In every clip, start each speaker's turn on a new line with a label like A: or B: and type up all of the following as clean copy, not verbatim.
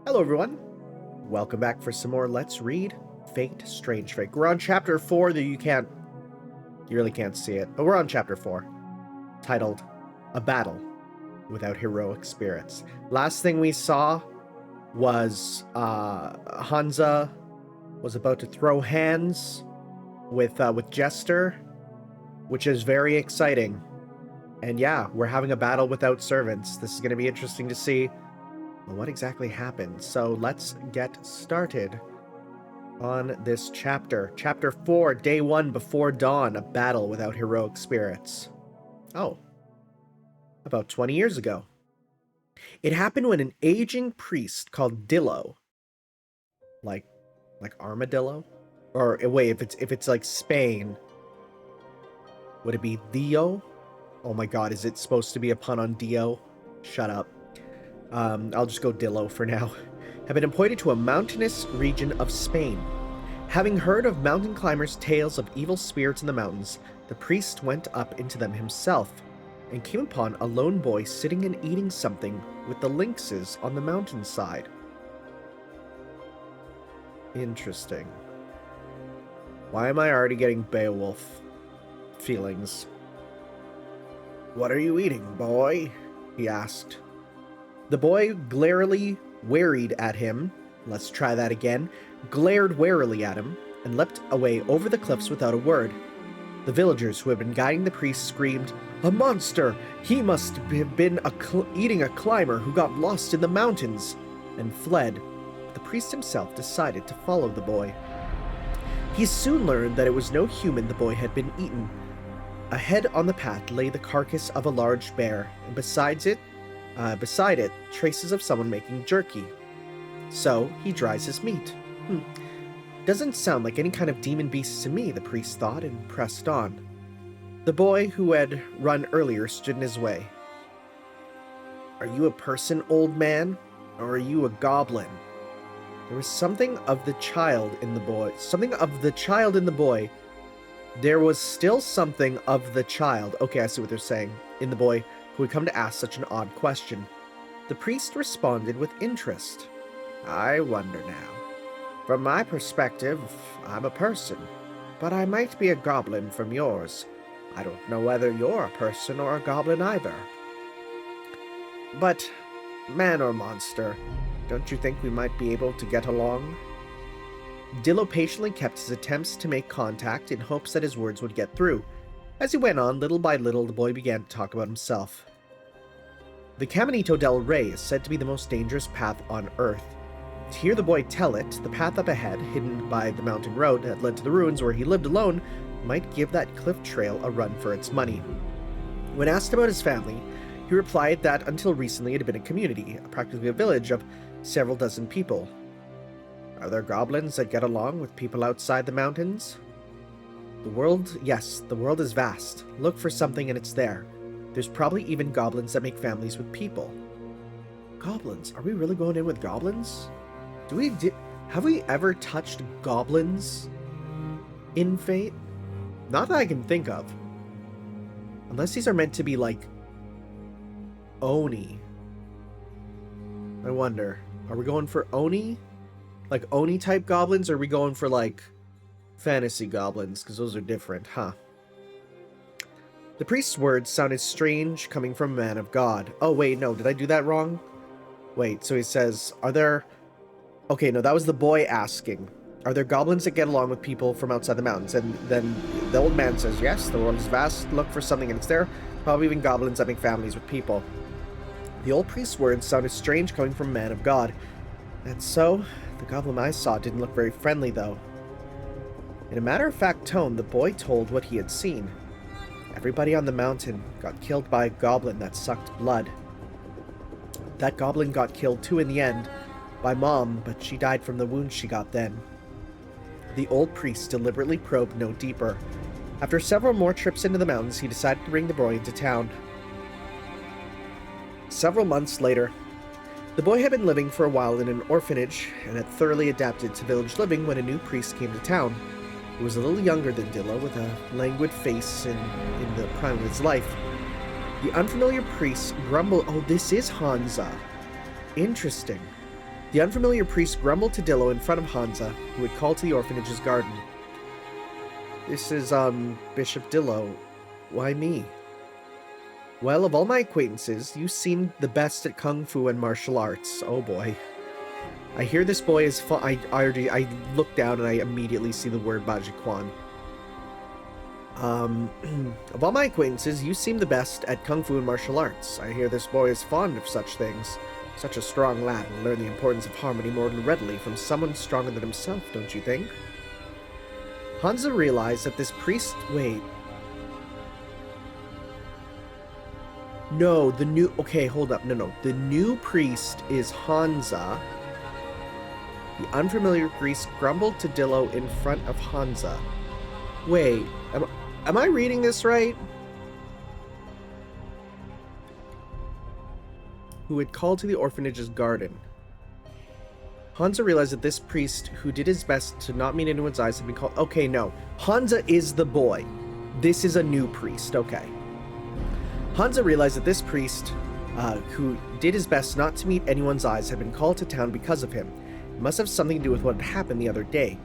A: Hello everyone, welcome back for some more Let's Read Fate Strange Fate. We're on chapter 4 that you really can't see it, but we're on chapter 4, titled A Battle Without Heroic Spirits. Last thing we saw was Hanza was about to throw hands with Jester, which is very exciting. And yeah, we're having a battle without servants. This is going to be interesting to see what exactly happened. So let's get started on this chapter. Chapter 4, Day 1 Before Dawn, a battle without heroic spirits. Oh, about 20 years ago. It happened when an aging priest called Dillo, like armadillo? Or wait, if it's like Spain, would it be Dio? Oh my god, is it supposed to be a pun on Dio? Shut up. I'll just go Dillo for now. Have been appointed to a mountainous region of Spain. Having heard of mountain climbers' tales of evil spirits in the mountains, the priest went up into them himself and came upon a lone boy sitting and eating something with the lynxes on the mountainside. Interesting. Why am I already getting Beowulf feelings? "What are you eating, boy?" he asked. The boy glared warily at him. Let's try that again. Glared warily at him and leapt away over the cliffs without a word. The villagers who had been guiding the priest screamed, "A monster! He must have been eating a climber who got lost in the mountains," and fled. The priest himself decided to follow the boy. He soon learned that it was no human the boy had been eaten. Ahead on the path lay the carcass of a large bear, and beside it, traces of someone making jerky. So he dries his meat. Doesn't sound like any kind of demon beast to me, the priest thought, and pressed on. The boy who had run earlier stood in his way. "Are you a person, old man, or are you a goblin?" There was something of the child in the boy. There was still something of the child. Okay, I see what they're saying. In the boy who had come to ask such an odd question. The priest responded with interest. "I wonder now. From my perspective, I'm a person, but I might be a goblin from yours. I don't know whether you're a person or a goblin either. But, man or monster, don't you think we might be able to get along?" Dillo patiently kept his attempts to make contact in hopes that his words would get through. As he went on, little by little, the boy began to talk about himself. The Caminito del Rey is said to be the most dangerous path on Earth. To hear the boy tell it, the path up ahead, hidden by the mountain road that led to the ruins where he lived alone, might give that cliff trail a run for its money. When asked about his family, he replied that until recently it had been a community, practically a village of several dozen people. Are there goblins that get along with people outside the mountains? Yes, the world is vast. Look for something and it's there. There's probably even goblins that make families with people. Goblins? Are we really going in with goblins? Have we ever touched goblins in Fate? Not that I can think of. Unless these are meant to be like Oni. I wonder, are we going for Oni? Like Oni type goblins, or are we going for like fantasy goblins? Because those are different, huh? The priest's words sounded strange coming from a man of God. Oh wait, no, did I do that wrong? Wait, so he says, are there... Okay, no, that was the boy asking. Are there goblins that get along with people from outside the mountains? And then the old man says, yes, the world is vast, look for something and it's there. Probably even goblins that make families with people. The old priest's words sounded strange coming from a man of God. That's so. The goblin I saw didn't look very friendly, though. In a matter-of-fact tone, the boy told what he had seen. Everybody on the mountain got killed by a goblin that sucked blood. That goblin got killed too in the end, by Mom, but she died from the wounds she got then. The old priest deliberately probed no deeper. After several more trips into the mountains, he decided to bring the boy into town. Several months later, the boy had been living for a while in an orphanage and had thoroughly adapted to village living when a new priest came to town. He was a little younger than Dillo, with a languid face in the prime of his life. The unfamiliar priest grumbled, "Oh, this is Hanza. Interesting." The unfamiliar priest grumbled to Dillo in front of Hanza, who had called to the orphanage's garden. This is, Bishop Dillo. Why me? Well, of all my acquaintances, you seem the best at kung fu and martial arts. Oh boy. I hear this boy is I look down and I immediately see the word Bajikwan. Of all my acquaintances, you seem the best at kung fu and martial arts. I hear this boy is fond of such things. Such a strong lad will learn the importance of harmony more readily from someone stronger than himself, don't you think? Hanza realized that this priest... Wait. No, the new... Okay, hold up. No. The new priest is Hanza. The unfamiliar priest grumbled to Dillo in front of Hanza. Wait, am I reading this right? Who had called to the orphanage's garden. Hanza realized that this priest, who did his best to not meet anyone's eyes, had been called... Okay, no. Hanza is the boy. This is a new priest. Okay. Hanza realized that this priest, who did his best not to meet anyone's eyes, had been called to town because of him. It must have something to do with what had happened the other day.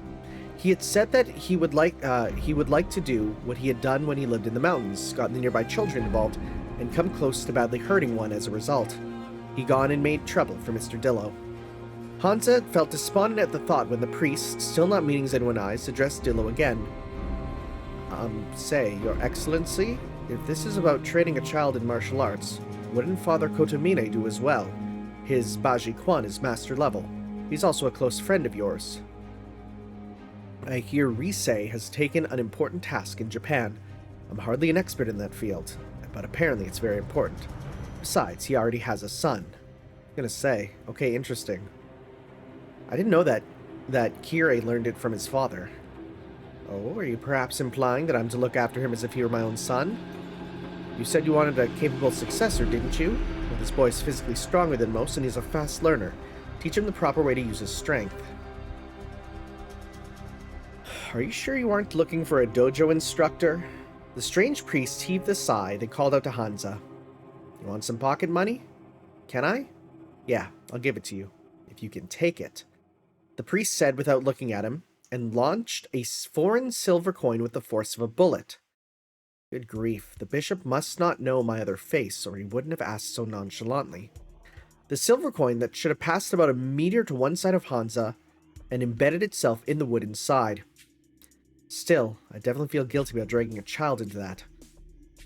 A: He had said that he would like to do what he had done when he lived in the mountains, gotten the nearby children involved, and come close to badly hurting one as a result. He gone and made trouble for Mr. Dillo. Hanza felt despondent at the thought when the priest, still not meeting anyone's eyes, addressed Dillo again. Say, Your Excellency, if this is about training a child in martial arts, wouldn't Father Kotomine do as well? His Baji Kwan is master level. He's also a close friend of yours. I hear Risei has taken an important task in Japan. I'm hardly an expert in that field, but apparently it's very important. Besides, he already has a son. I'm gonna say, okay, interesting. I didn't know that Kirei learned it from his father. Oh, are you perhaps implying that I'm to look after him as if he were my own son? You said you wanted a capable successor, didn't you? Well, this boy is physically stronger than most, and he's a fast learner. Teach him the proper way to use his strength. Are you sure you aren't looking for a dojo instructor? The strange priest heaved a sigh, then called out to Hanza. You want some pocket money? Can I? Yeah, I'll give it to you, if you can take it. The priest said without looking at him, and launched a foreign silver coin with the force of a bullet. Good grief, the bishop must not know my other face, or he wouldn't have asked so nonchalantly. The silver coin that should have passed about a meter to one side of Hanza and embedded itself in the wood inside. Still, I definitely feel guilty about dragging a child into that.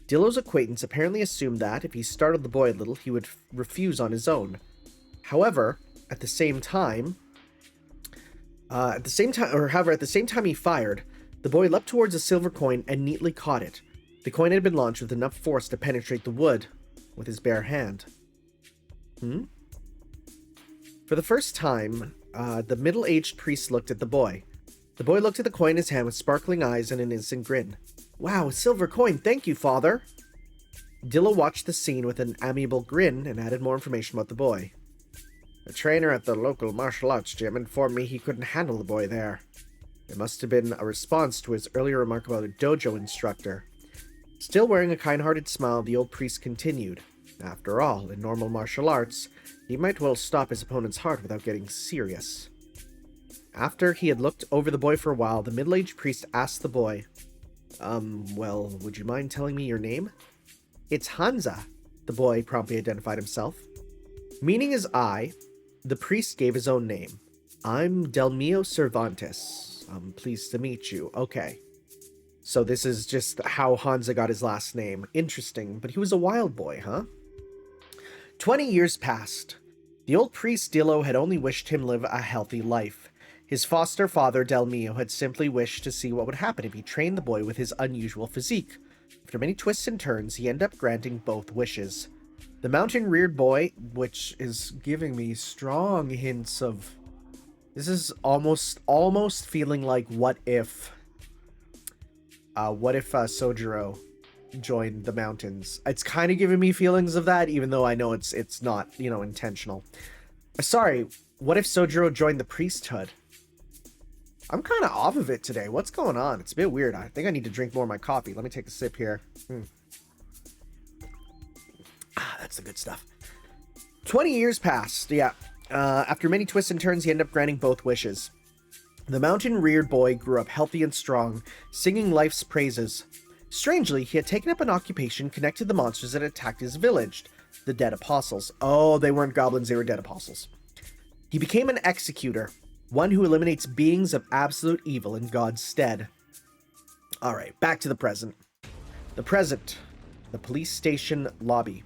A: Dillo's acquaintance apparently assumed that, if he startled the boy a little, he would refuse on his own. However, at the same time he fired, the boy leapt towards the silver coin and neatly caught it. The coin had been launched with enough force to penetrate the wood with his bare hand. For the first time, the middle-aged priest looked at the boy. The boy looked at the coin in his hand with sparkling eyes and an innocent grin. Wow, a silver coin, thank you, father! Dillo watched the scene with an amiable grin and added more information about the boy. The trainer at the local martial arts gym informed me he couldn't handle the boy there. It must have been a response to his earlier remark about a dojo instructor. Still wearing a kind-hearted smile, the old priest continued. After all, in normal martial arts, he might well stop his opponent's heart without getting serious. After he had looked over the boy for a while, the middle-aged priest asked the boy, well, would you mind telling me your name? It's Hanza, the boy promptly identified himself. Meaning his eye, the priest gave his own name. I'm Delmio Cervantes. I'm pleased to meet you. Okay. So this is just how Hanza got his last name. Interesting, but he was a wild boy, huh? 20 years passed. The old priest Dillo had only wished him live a healthy life. His foster father, Delmio, had simply wished to see what would happen if he trained the boy with his unusual physique. After many twists and turns, he ended up granting both wishes. The mountain-reared boy, which is giving me strong hints of... This is almost feeling like what if Sojiro joined the mountains. It's kind of giving me feelings of that, even though I know it's not, intentional. Sorry, what if Sojiro joined the priesthood? I'm kind of off of it today. What's going on? It's a bit weird. I think I need to drink more of my coffee. Let me take a sip here. That's the good stuff. 20 years passed. Yeah. After many twists and turns, he ended up granting both wishes. The mountain-reared boy grew up healthy and strong, singing life's praises. Strangely, he had taken up an occupation connected to the monsters that attacked his village, the Dead Apostles. Oh, they weren't goblins, they were Dead Apostles. He became an executor, one who eliminates beings of absolute evil in God's stead. Alright, back to the present. The present. The police station lobby.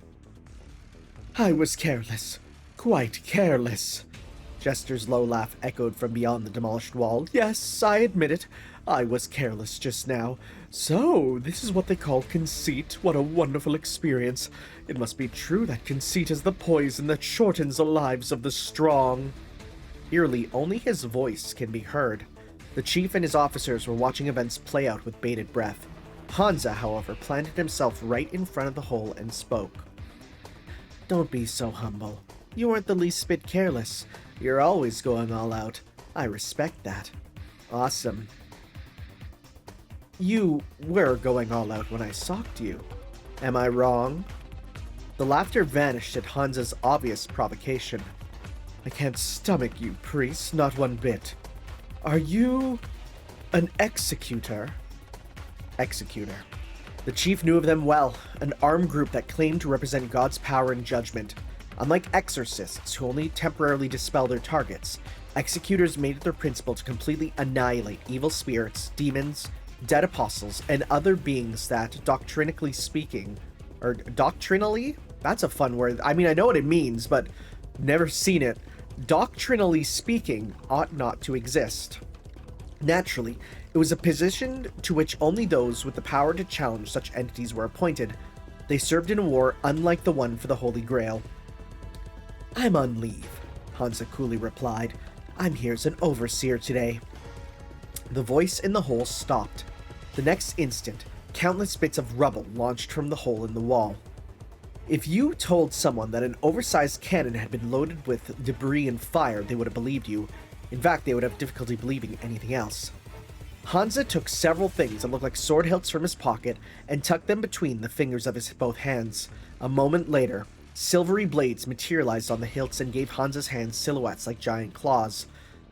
A: I was careless. Quite careless. Jester's low laugh echoed from beyond the demolished wall. Yes, I admit it. I was careless just now. So, this is what they call conceit. What a wonderful experience. It must be true that conceit is the poison that shortens the lives of the strong. Eerily, only his voice can be heard. The chief and his officers were watching events play out with bated breath. Hanza, however, planted himself right in front of the hole and spoke. Don't be so humble. You weren't the least bit careless. You're always going all out. I respect that. Awesome. You were going all out when I socked you. Am I wrong? The laughter vanished at Hanza's obvious provocation. I can't stomach you, priest, not one bit. Are you an executor? Executor. The chief knew of them well, an armed group that claimed to represent God's power and judgment. Unlike exorcists, who only temporarily dispel their targets, executors made it their principle to completely annihilate evil spirits, demons, dead apostles, and other beings that, doctrinally speaking, or doctrinally? That's a fun word. I mean, I know what it means, but never seen it. Doctrinally speaking, ought not to exist. Naturally, it was a position to which only those with the power to challenge such entities were appointed. They served in a war unlike the one for the Holy Grail. I'm on leave, Hanza coolly replied. I'm here as an overseer today. The voice in the hole stopped. The next instant, countless bits of rubble launched from the hole in the wall. If you told someone that an oversized cannon had been loaded with debris and fire, they would have believed you. In fact, they would have difficulty believing anything else. Hanza took several things that looked like sword hilts from his pocket and tucked them between the fingers of his both hands. A moment later, silvery blades materialized on the hilts and gave Hanza's hands silhouettes like giant claws.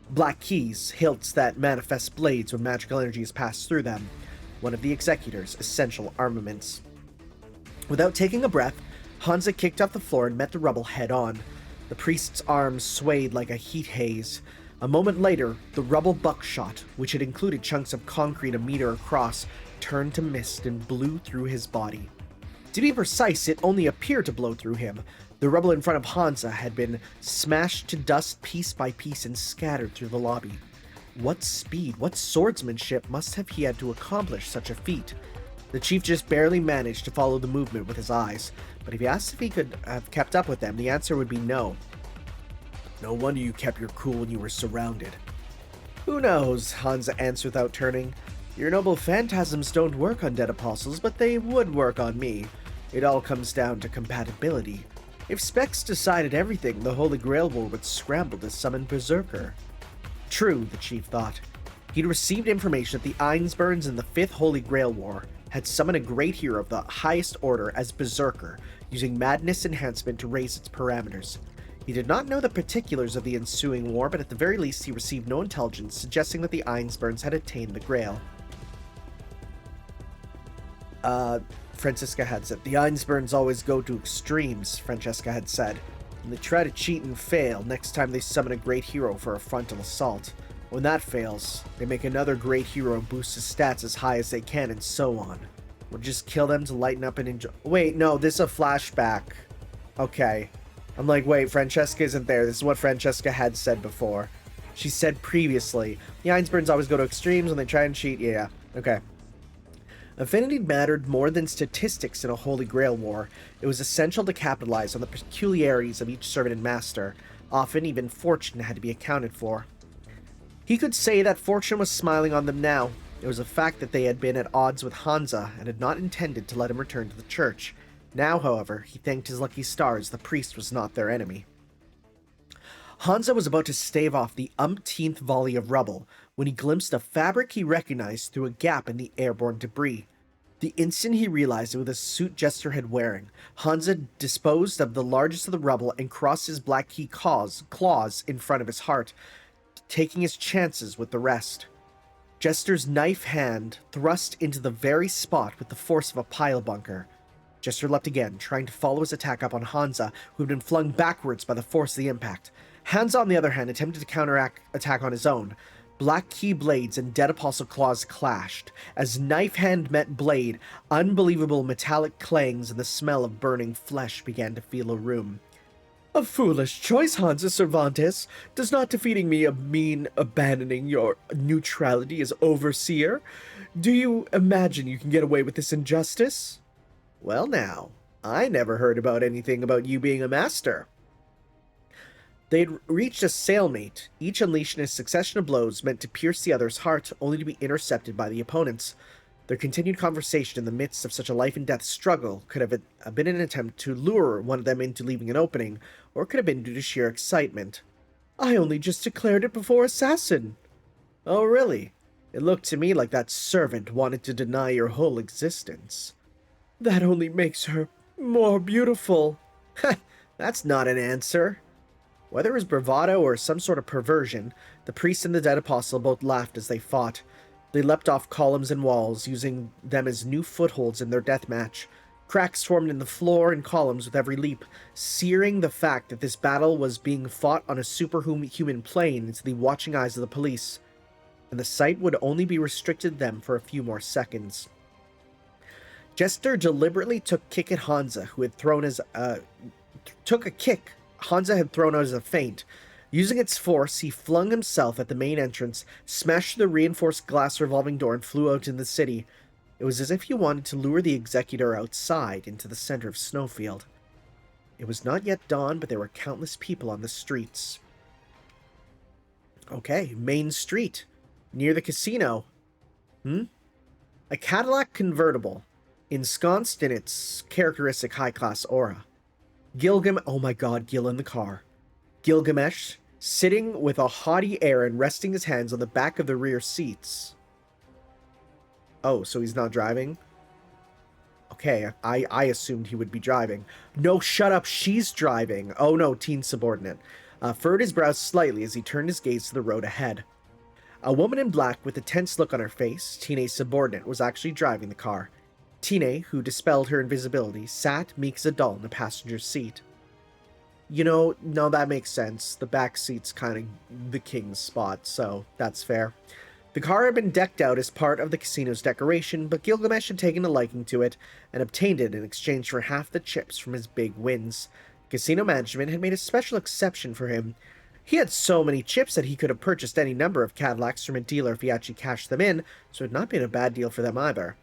A: Black keys, hilts that manifest blades when magical energies pass through them. One of the Executor's essential armaments. Without taking a breath, Hanza kicked off the floor and met the rubble head-on. The priest's arms swayed like a heat haze. A moment later, the rubble buckshot, which had included chunks of concrete a meter across, turned to mist and blew through his body. To be precise, it only appeared to blow through him. The rubble in front of Hanza had been smashed to dust piece by piece and scattered through the lobby. What speed, what swordsmanship must have he had to accomplish such a feat? The chief just barely managed to follow the movement with his eyes, but if you asked if he could have kept up with them, the answer would be no. No wonder you kept your cool when you were surrounded. Who knows, Hanza answered without turning. Your noble phantasms don't work on dead apostles, but they would work on me. It all comes down to compatibility. If Specs decided everything, the Holy Grail War would scramble to summon Berserker. True, the chief thought. He'd received information that the Einsburns in the Fifth Holy Grail War had summoned a great hero of the highest order as Berserker, using madness enhancement to raise its parameters. He did not know the particulars of the ensuing war, but at the very least he received no intelligence suggesting that the Einsburns had attained the Grail. Francisca had said. The Einsburns always go to extremes, Francesca had said. And they try to cheat and fail next time they summon a great hero for a frontal assault. When that fails, they make another great hero and boost his stats as high as they can, and so on. We'll just kill them to lighten up and enjoy. Wait, no, this is a flashback. Okay. I'm like, wait, Francesca isn't there. This is what Francesca had said before. She said previously, the Einsburns always go to extremes when they try and cheat. Yeah, okay. Affinity mattered more than statistics in a Holy Grail war. It was essential to capitalize on the peculiarities of each servant and master. Often, even fortune had to be accounted for. He could say that fortune was smiling on them now. It was a fact that they had been at odds with Hanza and had not intended to let him return to the church. Now, however, he thanked his lucky stars the priest was not their enemy. Hanza was about to stave off the umpteenth volley of rubble when he glimpsed a fabric he recognized through a gap in the airborne debris. The instant he realized it was the suit Jester had wearing, Hanza disposed of the largest of the rubble and crossed his black key claws in front of his heart, taking his chances with the rest. Jester's knife hand thrust into the very spot with the force of a pile bunker. Jester leapt again, trying to follow his attack up on Hanza, who had been flung backwards by the force of the impact. Hanza, on the other hand, attempted to counterattack on his own. Black key blades and dead apostle claws clashed. As knife hand met blade, unbelievable metallic clangs and the smell of burning flesh began to fill a room. A foolish choice, Hansa Cervantes. Does not defeating me mean abandoning your neutrality as overseer? Do you imagine you can get away with this injustice? Well now, I never heard about anything about you being a master. They had reached a stalemate, each unleashing a succession of blows meant to pierce the other's heart, only to be intercepted by the opponents. Their continued conversation in the midst of such a life-and-death struggle could have been an attempt to lure one of them into leaving an opening, or it could have been due to sheer excitement. I only just declared it before Assassin. Oh, really? It looked to me like that servant wanted to deny your whole existence. That only makes her more beautiful. That's not an answer. Whether it was bravado or some sort of perversion, the priest and the dead apostle both laughed as they fought. They leapt off columns and walls, using them as new footholds in their death match. Cracks formed in the floor and columns with every leap, searing the fact that this battle was being fought on a superhuman plane into the watching eyes of the police, and the sight would only be restricted to them for a few more seconds. Jester deliberately took a kick Hanza had thrown out as a feint. Using its force, he flung himself at the main entrance, smashed the reinforced glass revolving door, and flew out into the city. It was as if he wanted to lure the executor outside into the center of Snowfield. It was not yet dawn, but there were countless people on the streets. Okay, Main Street, near the casino. A Cadillac convertible, ensconced in its characteristic high-class aura. Oh my god, Gil in the car. Gilgamesh, sitting with a haughty air and resting his hands on the back of the rear seats. Oh, so he's not driving? Okay, I assumed he would be driving. No, shut up, she's driving. Oh no, teen subordinate. Furrowed his brows slightly as he turned his gaze to the road ahead. A woman in black with a tense look on her face, Teena's subordinate, was actually driving the car. Tine, who dispelled her invisibility, sat meek as a doll in the passenger's seat. You know, no, that makes sense. The back seat's kind of the king's spot, so that's fair. The car had been decked out as part of the casino's decoration, but Gilgamesh had taken a liking to it and obtained it in exchange for half the chips from his big wins. Casino management had made a special exception for him. He had so many chips that he could have purchased any number of Cadillacs from a dealer if he actually cashed them in, so it had not been a bad deal for them either.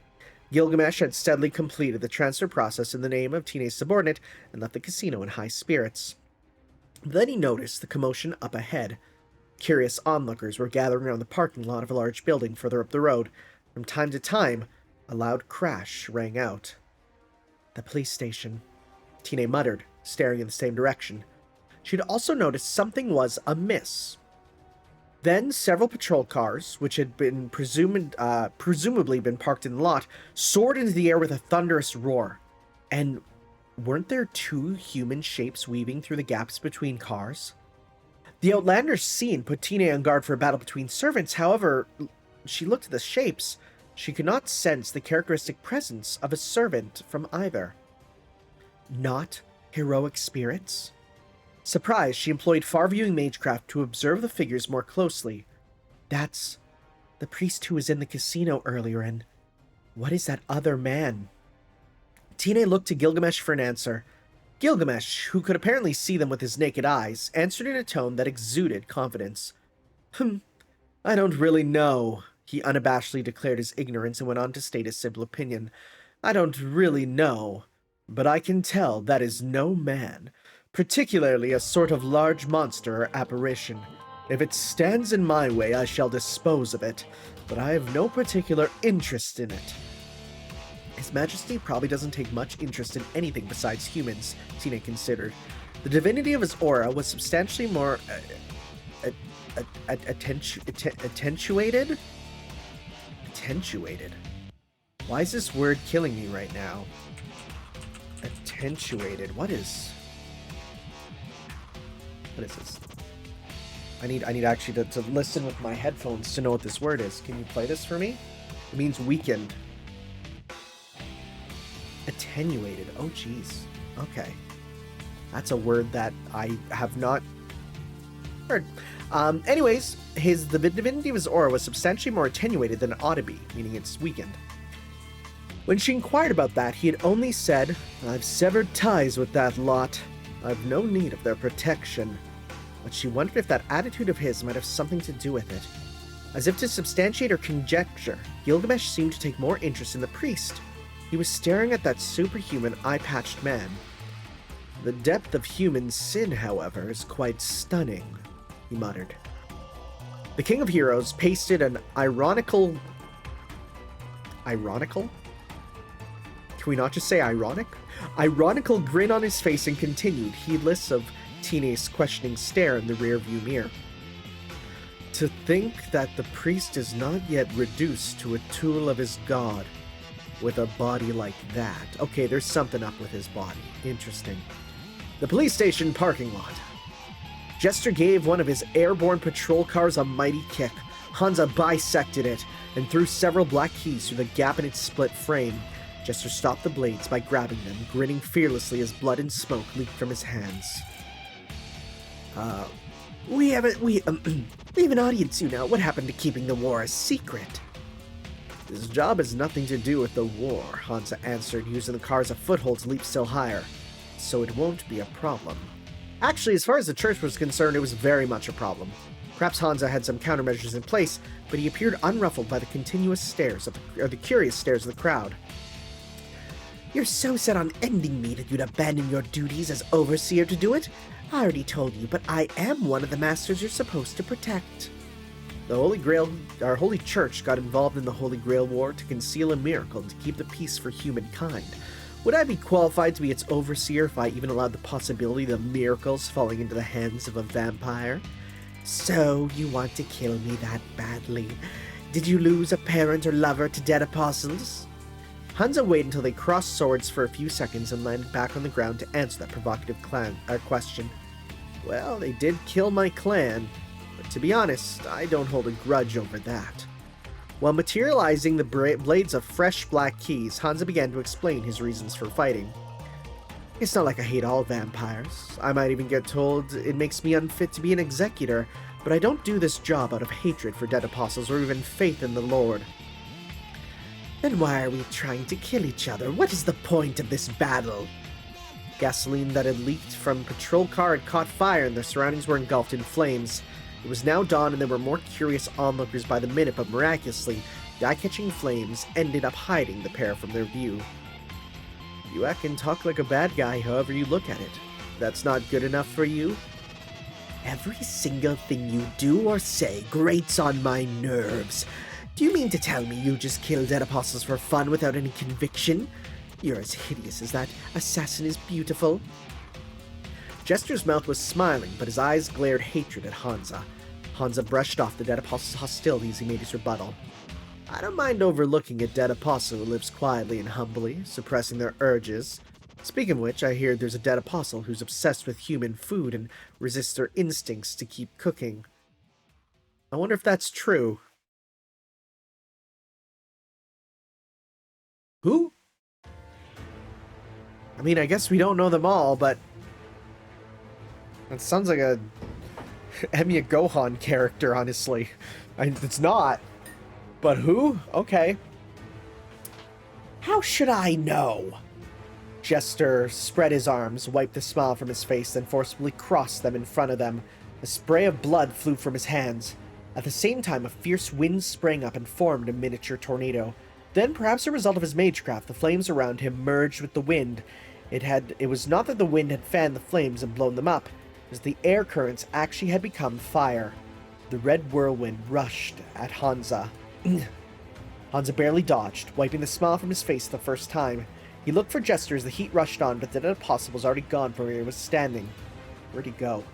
A: Gilgamesh had steadily completed the transfer process in the name of Teena's subordinate and left the casino in high spirits. Then he noticed the commotion up ahead. Curious onlookers were gathering around the parking lot of a large building further up the road. From time to time, a loud crash rang out. The police station, Tine muttered, staring in the same direction. She'd also noticed something was amiss. Then several patrol cars, which had been presumably been parked in the lot, soared into the air with a thunderous roar. And weren't there two human shapes weaving through the gaps between cars? The outlandish scene put Tine on guard for a battle between servants. However, she looked at the shapes. She could not sense the characteristic presence of a servant from either. Not heroic spirits? Surprised, she employed far-viewing magecraft to observe the figures more closely. That's the priest who was in the casino earlier, and what is that other man? Tine looked to Gilgamesh for an answer. Gilgamesh, who could apparently see them with his naked eyes, answered in a tone that exuded confidence. I don't really know, he unabashedly declared his ignorance and went on to state his simple opinion. I don't really know, but I can tell that is no man, particularly a sort of large monster or apparition. If it stands in my way, I shall dispose of it, but I have no particular interest in it. His Majesty probably doesn't take much interest in anything besides humans, Tine considered. The divinity of his aura was substantially more attenuated? Attenuated. Why is this word killing me right now? Attenuated. What is this? I need actually to listen with my headphones to know what this word is. Can you play this for me? It means weakened. Attenuated. Oh, geez. Okay. That's a word that I have not heard. Anyways, the divinity of his aura was substantially more attenuated than it ought to be, meaning it's weakened. When she inquired about that, he had only said, "I've severed ties with that lot. I've no need of their protection." But she wondered if that attitude of his might have something to do with it. As if to substantiate her conjecture, Gilgamesh seemed to take more interest in the priest. He was staring at that superhuman, eye-patched man. "The depth of human sin, however, is quite stunning," he muttered. The King of Heroes pasted an ironical? Can we not just say ironic? Ironical grin on his face and continued, heedless of Tine's questioning stare in the rearview mirror. "To think that the priest is not yet reduced to a tool of his god, with a body like that." Okay, there's something up with his body. Interesting. The police station parking lot. Jester gave one of his airborne patrol cars a mighty kick. Hanza bisected it and threw several black keys through the gap in its split frame. Jester stopped the blades by grabbing them, grinning fearlessly as blood and smoke leaked from his hands. We have an audience, you know. What happened to keeping the war a secret?" "This job has nothing to do with the war," Hanza answered, using the car as a foothold to leap still higher. "So it won't be a problem." Actually, as far as the church was concerned, it was very much a problem. Perhaps Hanza had some countermeasures in place, but he appeared unruffled by the curious stares of the crowd. "You're so set on ending me that you'd abandon your duties as overseer to do it? I already told you, but I am one of the masters you're supposed to protect." The our Holy Church got involved in the Holy Grail War to conceal a miracle and to keep the peace for humankind. Would I be qualified to be its overseer if I even allowed the possibility of miracles falling into the hands of a vampire? "So, you want to kill me that badly? Did you lose a parent or lover to dead apostles?" Hanza waited until they crossed swords for a few seconds and landed back on the ground to answer that provocative question. "Well, they did kill my clan, but to be honest, I don't hold a grudge over that." While materializing the blades of fresh black keys, Hanza began to explain his reasons for fighting. "It's not like I hate all vampires. I might even get told it makes me unfit to be an executor, but I don't do this job out of hatred for dead apostles or even faith in the Lord." "Then why are we trying to kill each other? What is the point of this battle?" Gasoline that had leaked from a patrol car had caught fire and their surroundings were engulfed in flames. It was now dawn and there were more curious onlookers by the minute, but miraculously, the eye-catching flames ended up hiding the pair from their view. "You act and talk like a bad guy however you look at it. That's not good enough for you?" "Every single thing you do or say grates on my nerves. Do you mean to tell me you just kill dead apostles for fun without any conviction? You're as hideous as that assassin is beautiful." Jester's mouth was smiling, but his eyes glared hatred at Hanza. Hanza brushed off the dead apostle's hostility as he made his rebuttal. "I don't mind overlooking a dead apostle who lives quietly and humbly, suppressing their urges. Speaking of which, I hear there's a dead apostle who's obsessed with human food and resists their instincts to keep cooking. I wonder if that's true." "Who?" I mean, I guess we don't know them all, but that sounds like a Emiya Gohan character, honestly. It's not. But who? Okay. "How should I know?" Jester spread his arms, wiped the smile from his face, then forcibly crossed them in front of them. A spray of blood flew from his hands. At the same time, a fierce wind sprang up and formed a miniature tornado. Then, perhaps a result of his magecraft, the flames around him merged with the wind. It was not that the wind had fanned the flames and blown them up, as the air currents actually had become fire. The red whirlwind rushed at Hanza. Hanza barely dodged, wiping the smile from his face the first time. He looked for Jester as the heat rushed on, but the dead apostle was already gone from where he was standing. Where'd he go?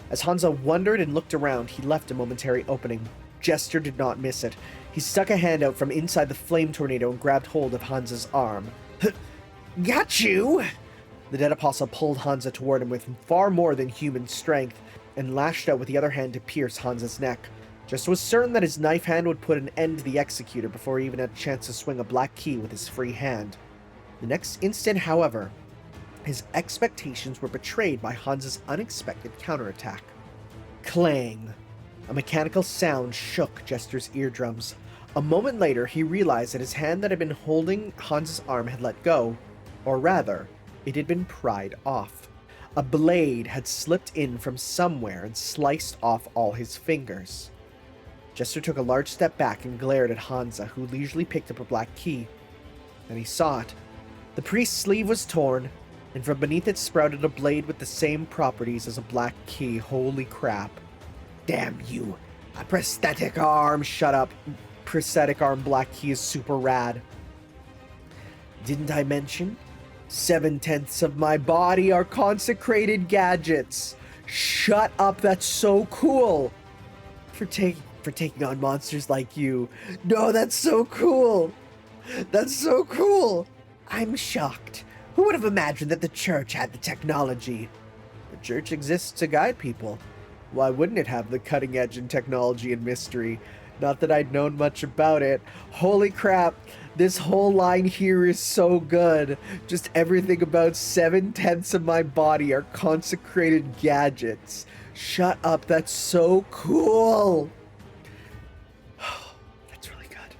A: As Hanza wondered and looked around, he left a momentary opening. Jester did not miss it. He stuck a hand out from inside the flame tornado and grabbed hold of Hanza's arm. Got you! The dead apostle pulled Hanza toward him with far more than human strength and lashed out with the other hand to pierce Hanza's neck. Jester was certain that his knife hand would put an end to the executor before he even had a chance to swing a black key with his free hand. The next instant, however, his expectations were betrayed by Hanza's unexpected counterattack. Clang! A mechanical sound shook Jester's eardrums. A moment later, he realized that his hand that had been holding Hanza's arm had let go, or rather, it had been pried off. A blade had slipped in from somewhere and sliced off all his fingers. Jester took a large step back and glared at Hanza, who leisurely picked up a black key. Then he saw it. The priest's sleeve was torn, and from beneath it sprouted a blade with the same properties as a black key. Holy crap. Damn you. A prosthetic arm. Shut up. Prosthetic arm black key is super rad. Didn't I mention? 7/10 of my body are consecrated gadgets. Shut up. That's so cool. For taking on monsters like you. No, that's so cool. That's so cool. I'm shocked. Who would have imagined that the church had the technology? The church exists to guide people. Why wouldn't it have the cutting edge in technology and mystery? Not that I'd known much about it. Holy crap. This whole line here is so good. Just everything about 7/10 of my body are consecrated gadgets. Shut up. That's so cool. That's really good.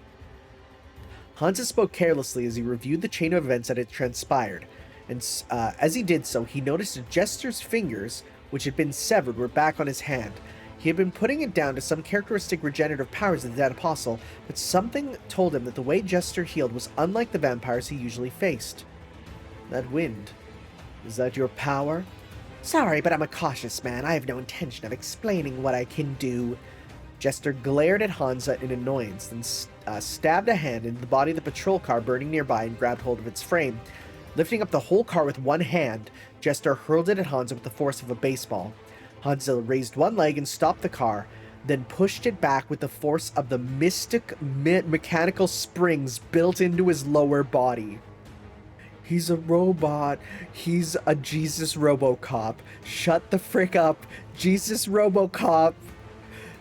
A: Hansa spoke carelessly as he reviewed the chain of events that had transpired. And as he did so, he noticed that Jester's fingers, which had been severed, were back on his hand. He had been putting it down to some characteristic regenerative powers of the dead apostle, but something told him that the way Jester healed was unlike the vampires he usually faced. That wind. Is that your power? Sorry, but I'm a cautious man. I have no intention of explaining what I can do. Jester glared at Hanza in annoyance, then stabbed a hand into the body of the patrol car burning nearby and grabbed hold of its frame. Lifting up the whole car with one hand, Jester hurled it at Hanza with the force of a baseball. Hanza raised one leg and stopped the car, then pushed it back with the force of the mystic mechanical springs built into his lower body. He's a robot. He's a Jesus Robocop. Shut the frick up. Jesus Robocop.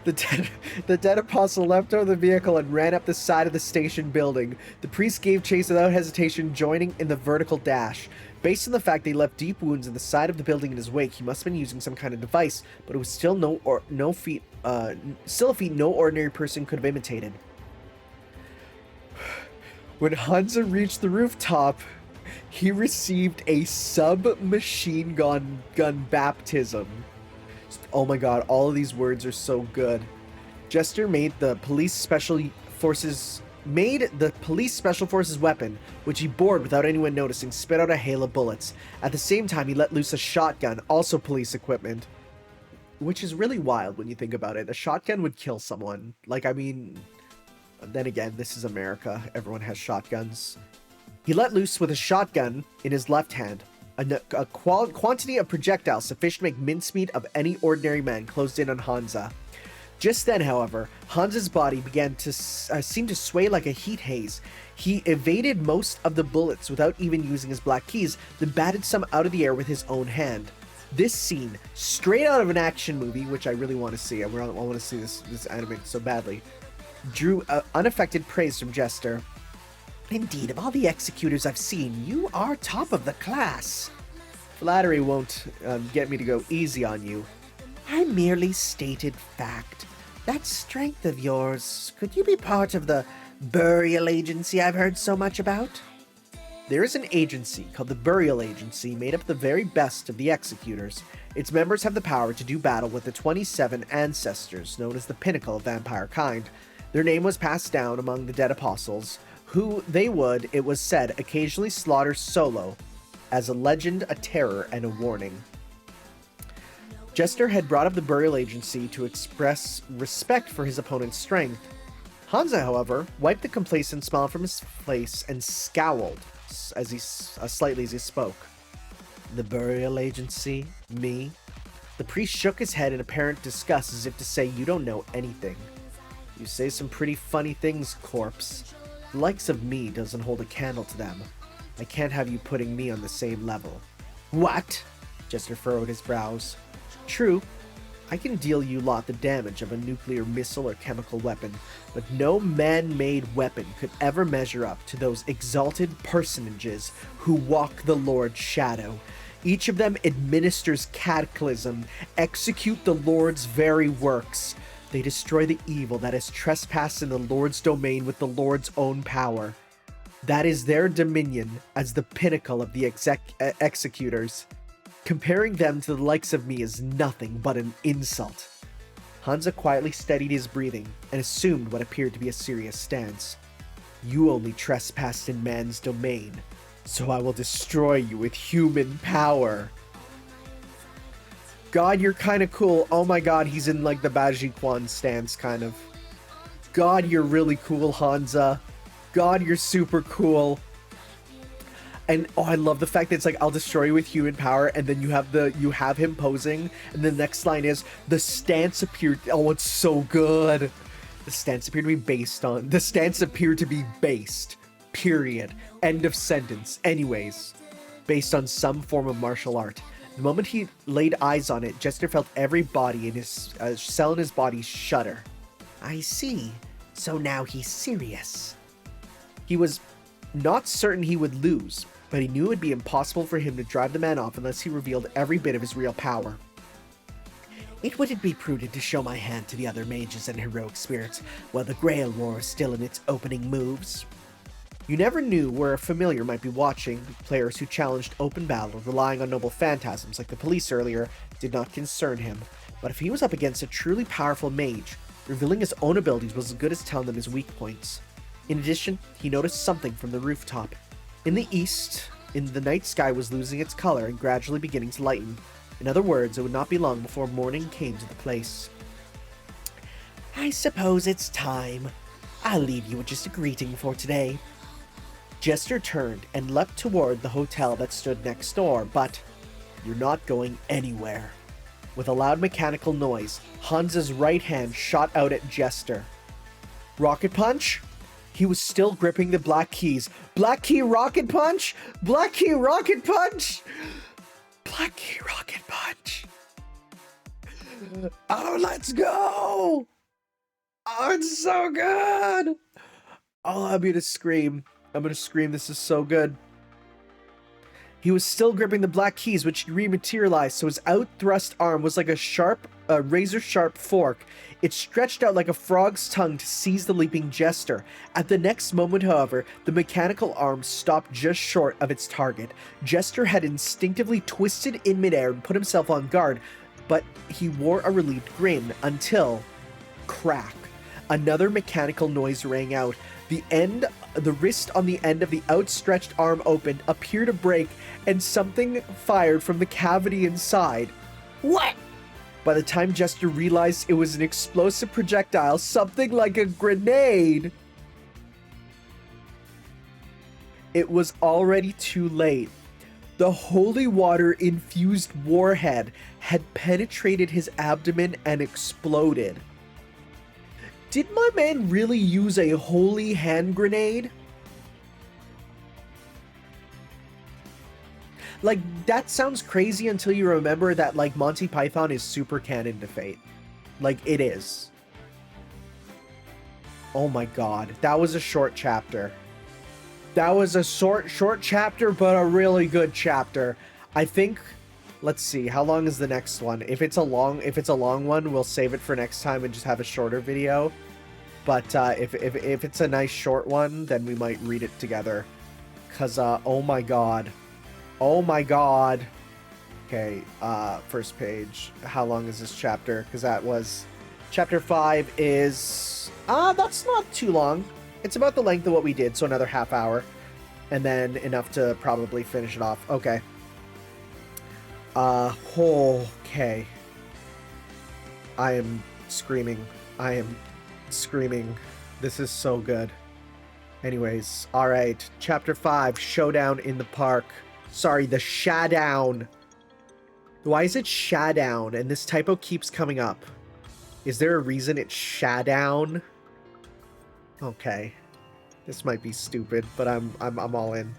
A: The dead apostle leapt out of the vehicle and ran up the side of the station building. The priest gave chase without hesitation, joining in the vertical dash. Based on the fact they left deep wounds in the side of the building in his wake, he must have been using some kind of device, but it was still a feat no ordinary person could have imitated. When Hanza reached the rooftop, he received a submachine gun baptism. Oh my god, all of these words are so good. Jester made the police special forces weapon, which he bored without anyone noticing, spit out a hail of bullets. At the same time, he let loose a shotgun, also police equipment. Which is really wild when you think about it. A shotgun would kill someone. Like, I mean, then again, this is America. Everyone has shotguns. He let loose with a shotgun in his left hand. A quantity of projectiles sufficient to make mincemeat of any ordinary man closed in on Hanza. Just then, however, Hanza's body began to seem to sway like a heat haze. He evaded most of the bullets without even using his black keys, then batted some out of the air with his own hand. This scene, straight out of an action movie, which I really want to see, I want to see this animated so badly, drew unaffected praise from Jester. Indeed, of all the executors I've seen, you are top of the class. Flattery won't get me to go easy on you. I merely stated fact. That strength of yours, could you be part of the burial agency I've heard so much about? There is an agency called the Burial Agency made up of the very best of the executors. Its members have the power to do battle with the 27 ancestors, known as the pinnacle of vampire kind. Their name was passed down among the dead apostles, who they would, it was said, occasionally slaughter solo, as a legend, a terror, and a warning. Jester had brought up the Burial Agency to express respect for his opponent's strength. Hanza, however, wiped the complacent smile from his face and scowled slightly as he spoke. The Burial Agency? Me? The priest shook his head in apparent disgust as if to say, you don't know anything. You say some pretty funny things, corpse. The likes of me doesn't hold a candle to them. I can't have you putting me on the same level. What? Jester furrowed his brows. True, I can deal you lot the damage of a nuclear missile or chemical weapon, but no man-made weapon could ever measure up to those exalted personages who walk the Lord's shadow. Each of them administers cataclysm, execute the Lord's very works. They destroy the evil that has trespassed in the Lord's domain with the Lord's own power. That is their dominion as the pinnacle of the executors. Comparing them to the likes of me is nothing but an insult. Hanza quietly steadied his breathing and assumed what appeared to be a serious stance. You only trespassed in man's domain, so I will destroy you with human power. God, you're kind of cool. Oh my god, he's in like the Baji Quan stance, kind of. God, you're really cool, Hanza. God, you're super cool. And oh, I love the fact that it's like, I'll destroy you with human power, and then you have him posing, and the next line is, the stance appeared, oh, it's so good. The stance appeared to be based, period, end of sentence, anyways, based on some form of martial art. The moment he laid eyes on it, Jester felt every body in his cell in his body shudder. I see, so now he's serious. He was not certain he would lose, but he knew it would be impossible for him to drive the man off unless he revealed every bit of his real power. It wouldn't be prudent to show my hand to the other mages and heroic spirits while the Grail War is still in its opening moves. You never knew where a familiar might be watching. Players who challenged open battle, relying on noble phantasms like the police earlier, did not concern him. But if he was up against a truly powerful mage, revealing his own abilities was as good as telling them his weak points. In addition, he noticed something from the rooftop. In the east, the night sky was losing its color and gradually beginning to lighten. In other words, it would not be long before morning came to the place. I suppose it's time. I'll leave you with just a greeting for today. Jester turned and leapt toward the hotel that stood next door, but you're not going anywhere. With a loud mechanical noise, Hanza's right hand shot out at Jester. Rocket punch? He was still gripping the black keys. Black key rocket punch? Black key rocket punch? Black key rocket punch. Oh, let's go! Oh, it's so good! Oh, I'm gonna scream. I'm gonna scream. This is so good. He was still gripping the black keys, which rematerialized, so his out-thrust arm was like a razor-sharp fork. It stretched out like a frog's tongue to seize the leaping Jester. At the next moment, however, the mechanical arm stopped just short of its target. Jester had instinctively twisted in midair and put himself on guard, but he wore a relieved grin until... crack. Another mechanical noise rang out. The wrist on the end of the outstretched arm opened, appeared to break, and something fired from the cavity inside. What? By the time Jester realized it was an explosive projectile, something like a grenade, it was already too late. The holy water-infused warhead had penetrated his abdomen and exploded. Did my man really use a holy hand grenade? Like, that sounds crazy until you remember that, like, Monty Python is super canon to Fate. Like, it is. Oh my god. That was a short chapter. That was a short chapter, but a really good chapter. I think... Let's see, how long is the next one? If it's a long one, we'll save it for next time and just have a shorter video. But if it's a nice short one, then we might read it together. Cause oh my god. Oh my god. Okay, first page. How long is this chapter? Because that was... Chapter 5 is... that's not too long. It's about the length of what we did, so another half hour. And then enough to probably finish it off. Okay. Okay. I am screaming. I am screaming. This is so good. Anyways, alright. Chapter 5, Showdown in the Park. Sorry, the Showdown. Why is it Showdown? And this typo keeps coming up. Is there a reason it's Showdown? Okay. This might be stupid, but I'm all in.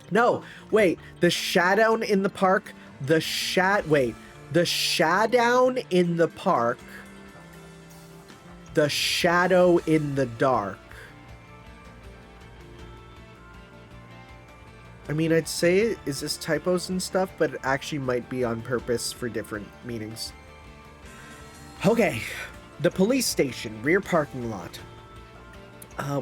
A: No, wait. The showdown in the park. The showdown in the park. The shadow in the dark. I mean, I'd say is this typos and stuff, but it actually might be on purpose for different meanings. Okay. The police station, rear parking lot.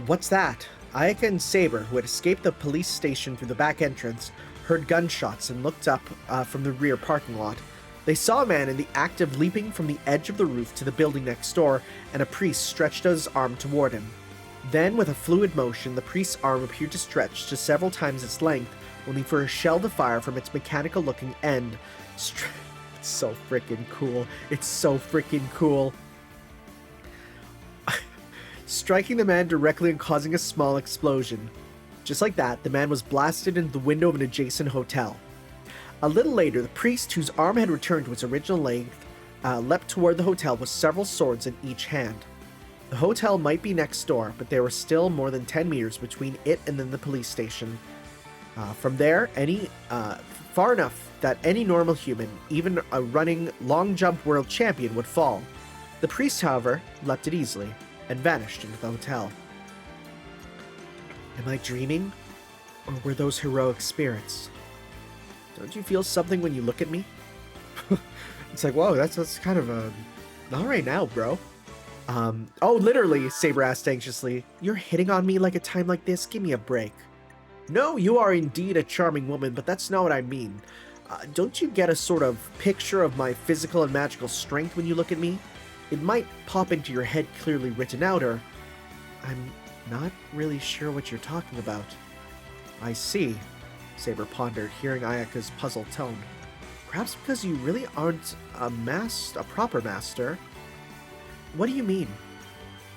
A: What's that? Ayaka and Saber, who had escaped the police station through the back entrance, heard gunshots and looked up from the rear parking lot. They saw a man in the act of leaping from the edge of the roof to the building next door, and a priest stretched out his arm toward him. Then, with a fluid motion, the priest's arm appeared to stretch to several times its length, only for a shell to fire from its mechanical-looking end. It's so freaking cool. It's so freaking cool. Striking the man directly and causing a small explosion. Just like that, the man was blasted into the window of an adjacent hotel. A little later, the priest, whose arm had returned to its original length, leapt toward the hotel with several swords in each hand. The hotel might be next door, but there were still more than 10 meters between it and then the police station. From there, far enough that any normal human, even a running long jump world champion, would fall. The priest, however, leapt it easily and vanished into the hotel. Am I dreaming? Or were those heroic spirits? Don't you feel something when you look at me? It's like, whoa, that's kind of a... Not right now, bro. Oh, literally, Saber asked anxiously. You're hitting on me like a time like this? Give me a break. No, you are indeed a charming woman, but that's not what I mean. Don't you get a sort of picture of my physical and magical strength when you look at me? It might pop into your head clearly written out, or... I'm not really sure what you're talking about. I see, Saber pondered, hearing Ayaka's puzzled tone. Perhaps because you really aren't a proper master. What do you mean?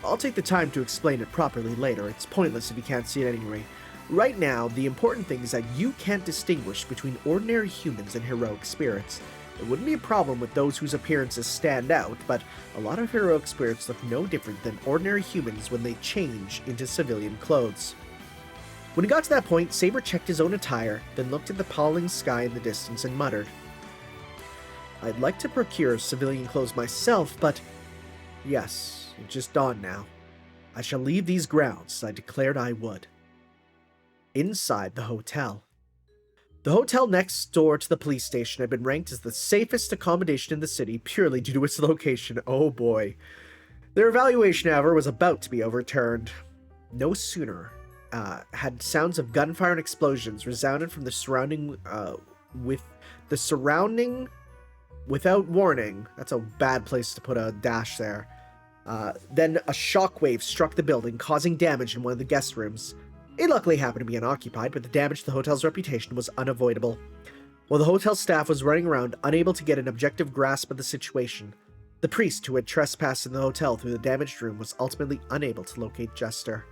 A: I'll take the time to explain it properly later. It's pointless if you can't see it at any rate. Right now, the important thing is that you can't distinguish between ordinary humans and heroic spirits. It wouldn't be a problem with those whose appearances stand out, but a lot of heroic spirits look no different than ordinary humans when they change into civilian clothes. When he got to that point, Saber checked his own attire, then looked at the pallid sky in the distance and muttered, I'd like to procure civilian clothes myself, but... Yes, it just dawned now. I shall leave these grounds, I declared I would. Inside the hotel. The hotel next door to the police station had been ranked as the safest accommodation in the city purely due to its location. Oh boy. Their evaluation, however, was about to be overturned. No sooner had sounds of gunfire and explosions resounded from the surrounding without warning. That's a bad place to put a dash there. Then a shockwave struck the building, causing damage in one of the guest rooms. It luckily happened to be unoccupied, but the damage to the hotel's reputation was unavoidable. While the hotel staff was running around, unable to get an objective grasp of the situation, the priest who had trespassed in the hotel through the damaged room was ultimately unable to locate Jester.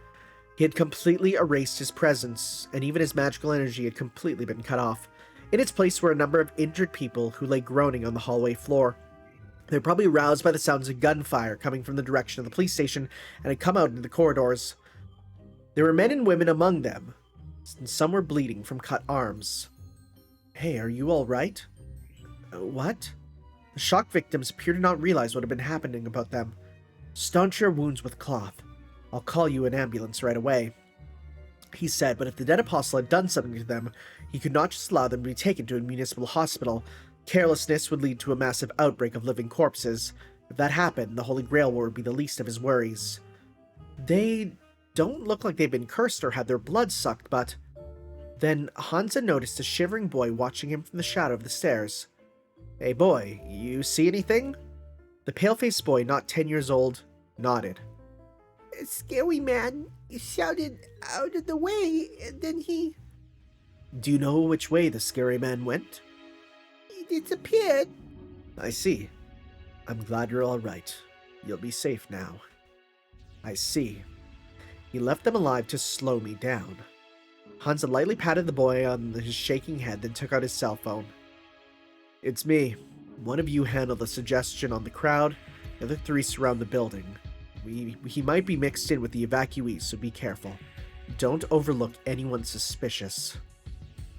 A: He had completely erased his presence, and even his magical energy had completely been cut off. In its place were a number of injured people who lay groaning on the hallway floor. They were probably roused by the sounds of gunfire coming from the direction of the police station and had come out into the corridors. There were men and women among them, and some were bleeding from cut arms. Hey, are you all right? What? The shock victims appear to not realize what had been happening about them. Staunch your wounds with cloth. I'll call you an ambulance right away. He said, but if the dead apostle had done something to them, he could not just allow them to be taken to a municipal hospital. Carelessness would lead to a massive outbreak of living corpses. If that happened, the Holy Grail would be the least of his worries. They don't look like they've been cursed or had their blood sucked, but... Then Hanza noticed a shivering boy watching him from the shadow of the stairs. Hey boy, you see anything? The pale-faced boy, not 10 years old, nodded. A scary man. He shouted out of the way, and then he... Do you know which way the scary man went? He disappeared. I see. I'm glad you're all right. You'll be safe now. I see. He left them alive to slow me down. Hanza lightly patted the boy on his shaking head, then took out his cell phone. It's me. One of you handle the suggestion on the crowd, the other 3 surround the building. He might be mixed in with the evacuees, so be careful. Don't overlook anyone suspicious.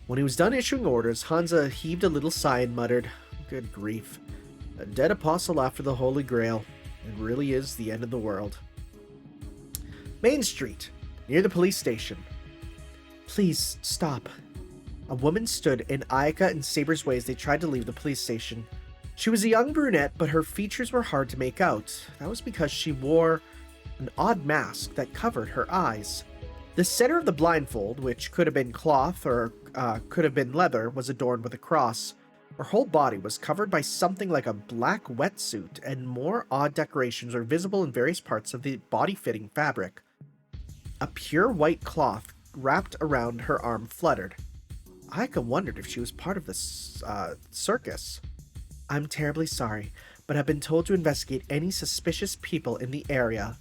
A: When he was done issuing orders, Hanza heaved a little sigh and muttered, "Good grief. A dead apostle after the Holy Grail. It really is the end of the world." Main Street, near the police station. "Please, stop." A woman stood in Ayaka and Saber's way as they tried to leave the police station. She was a young brunette, but her features were hard to make out. That was because she wore an odd mask that covered her eyes. The center of the blindfold, which could have been cloth or could have been leather, was adorned with a cross. Her whole body was covered by something like a black wetsuit, and more odd decorations were visible in various parts of the body-fitting fabric. A pure white cloth wrapped around her arm fluttered. Ayaka wondered if she was part of this circus. "I'm terribly sorry, but I've been told to investigate any suspicious people in the area."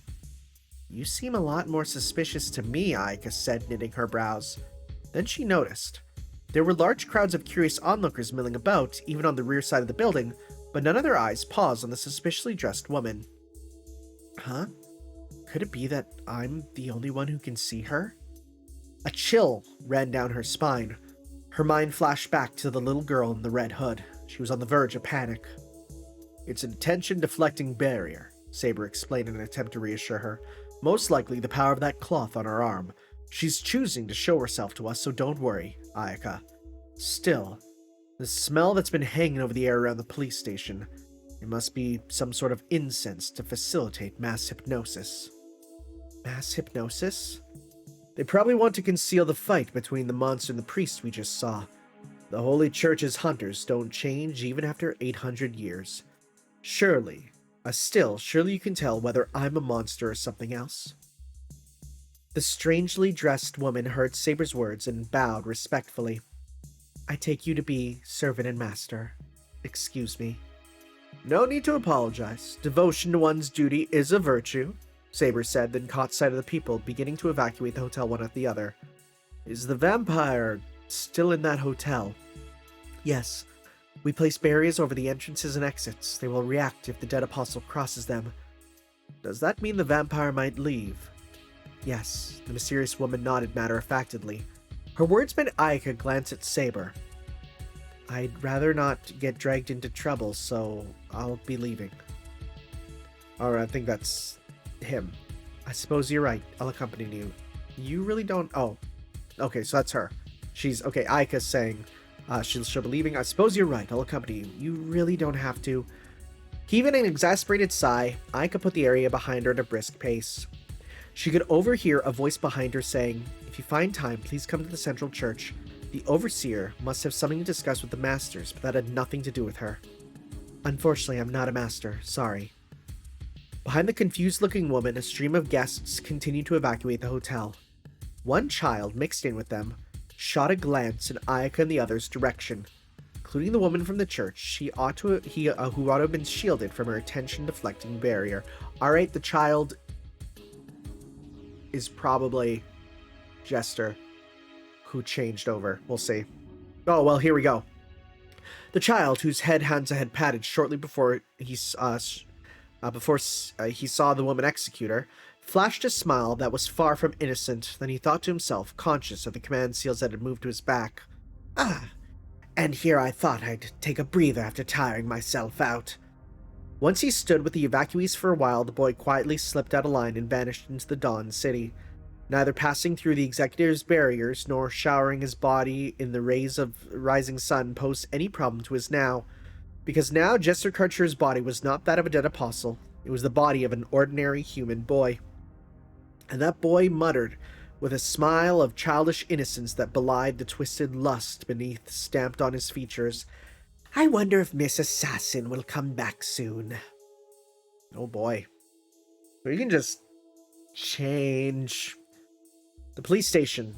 A: "You seem a lot more suspicious to me," Ayaka said, knitting her brows. Then she noticed. There were large crowds of curious onlookers milling about, even on the rear side of the building, but none of their eyes paused on the suspiciously dressed woman. Huh? Could it be that I'm the only one who can see her? A chill ran down her spine. Her mind flashed back to the little girl in the red hood. She was on the verge of panic. "It's an attention-deflecting barrier," Saber explained in an attempt to reassure her. "Most likely the power of that cloth on her arm. She's choosing to show herself to us, so don't worry, Ayaka. Still, the smell that's been hanging over the air around the police station. It must be some sort of incense to facilitate mass hypnosis." Mass hypnosis? They probably want to conceal the fight between the monster and the priest we just saw. The Holy Church's hunters don't change even after 800 years. Surely you can tell whether I'm a monster or something else. The strangely dressed woman heard Saber's words and bowed respectfully. "I take you to be servant and master. Excuse me." "No need to apologize. Devotion to one's duty is a virtue," Saber said, then caught sight of the people beginning to evacuate the hotel one after the other. "Is the vampire still in that hotel?" "Yes. We place barriers over the entrances and exits. They will react if the dead apostle crosses them." "Does that mean the vampire might leave?" "Yes," the mysterious woman nodded matter-of-factly. Her words made Ayaka glance at Saber. "I'd rather not get dragged into trouble, so I'll be leaving." Alright, I think that's him. "I suppose you're right. I'll accompany you." "You really don't..." Oh. Okay, so that's her. She's... Okay, Ayaka's saying she'll be leaving. "I suppose you're right. I'll accompany you. You really don't have to." Heaving an exasperated sigh, Ayaka put the area behind her at a brisk pace. She could overhear a voice behind her saying, "If you find time, please come to the central church. The overseer must have something to discuss with the masters, but that had nothing to do with her." "Unfortunately, I'm not a master. Sorry." Behind the confused-looking woman, a stream of guests continued to evacuate the hotel. One child, mixed in with them, shot a glance in Ayaka and the others' direction, including the woman from the church. Who ought to have been shielded from her attention-deflecting barrier. Alright, the child is probably Jester, who changed over. We'll see. Oh, well, here we go. The child, whose head Hanza had patted shortly before he saw the woman execute her, flashed a smile that was far from innocent. Then he thought to himself, conscious of the command seals that had moved to his back. "Ah, and here I thought I'd take a breather after tiring myself out." Once he stood with the evacuees for a while, the boy quietly slipped out of line and vanished into the dawn city, neither passing through the executive's barriers nor showering his body in the rays of the rising sun posed any problem to his now, because now Jester Karcher's body was not that of a dead apostle. It was the body of an ordinary human boy. And that boy muttered, with a smile of childish innocence that belied the twisted lust beneath stamped on his features, "I wonder if Miss Assassin will come back soon." Oh boy. You can just change. The police station.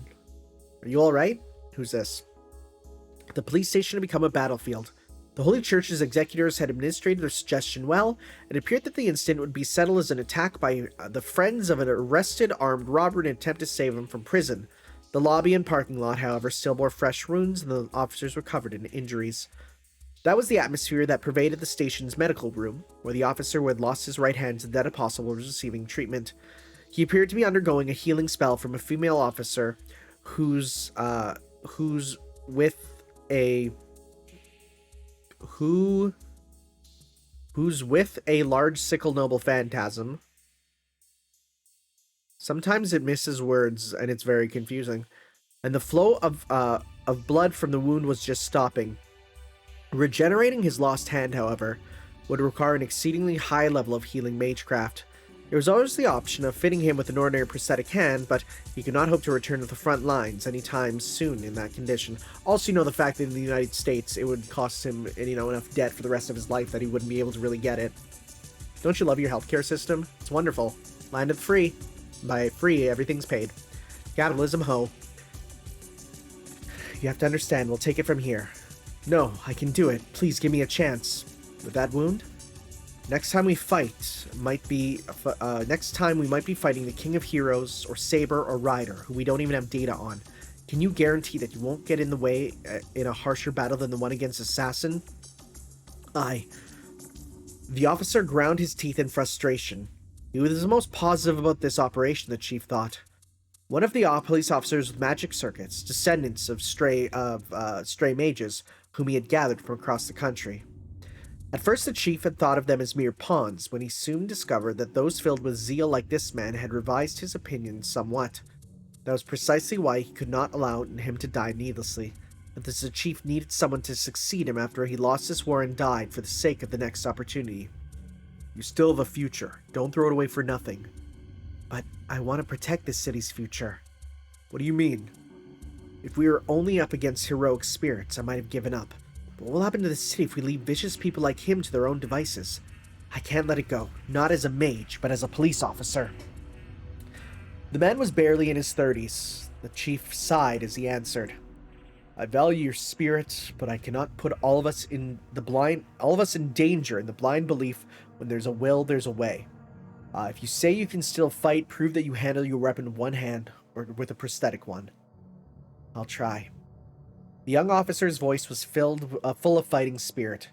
A: Are you alright? Who's this? The police station had become a battlefield. The Holy Church's executors had administrated their suggestion well. It appeared that the incident would be settled as an attack by the friends of an arrested armed robber in an attempt to save him from prison. The lobby and parking lot, however, still bore fresh wounds, and the officers were covered in injuries. That was the atmosphere that pervaded the station's medical room, where the officer who had lost his right hand to the dead apostle was receiving treatment. He appeared to be undergoing a healing spell from a female officer who's with a large sickle noble phantasm. Sometimes it misses words and it's very confusing. And the flow of blood from the wound was just stopping. Regenerating his lost hand, however, would require an exceedingly high level of healing magecraft. There was always the option of fitting him with an ordinary prosthetic hand, but he could not hope to return to the front lines anytime soon in that condition. Also, the fact that in the United States, it would cost him, enough debt for the rest of his life that he wouldn't be able to really get it. Don't you love your healthcare system? It's wonderful. Land of the free. By free, everything's paid. Capitalism, ho. You have to understand, we'll take it from here. No, I can do it. Please give me a chance. With that wound? Next time we might be fighting the King of Heroes, or Saber, or Rider, who we don't even have data on. Can you guarantee that you won't get in the way in a harsher battle than the one against Assassin? Aye. The officer ground his teeth in frustration. He was the most positive about this operation, the chief thought. One of the police officers with magic circuits, descendants of stray mages, whom he had gathered from across the country. At first the chief had thought of them as mere pawns, when he soon discovered that those filled with zeal like this man had revised his opinion somewhat. That was precisely why he could not allow him to die needlessly, that the chief needed someone to succeed him after he lost his war and died for the sake of the next opportunity. You still have a future. Don't throw it away for nothing. But I want to protect this city's future. What do you mean? If we were only up against heroic spirits, I might have given up. But what will happen to the city if we leave vicious people like him to their own devices? I can't let it go, not as a mage, but as a police officer. The man was barely in his 30s. The chief sighed as he answered. I value your spirit, but I cannot put all of us in danger in the blind belief when there's a will, there's a way. If you say you can still fight, prove that you handle your weapon with one hand, or with a prosthetic one. I'll try. The young officer's voice was full of fighting spirit.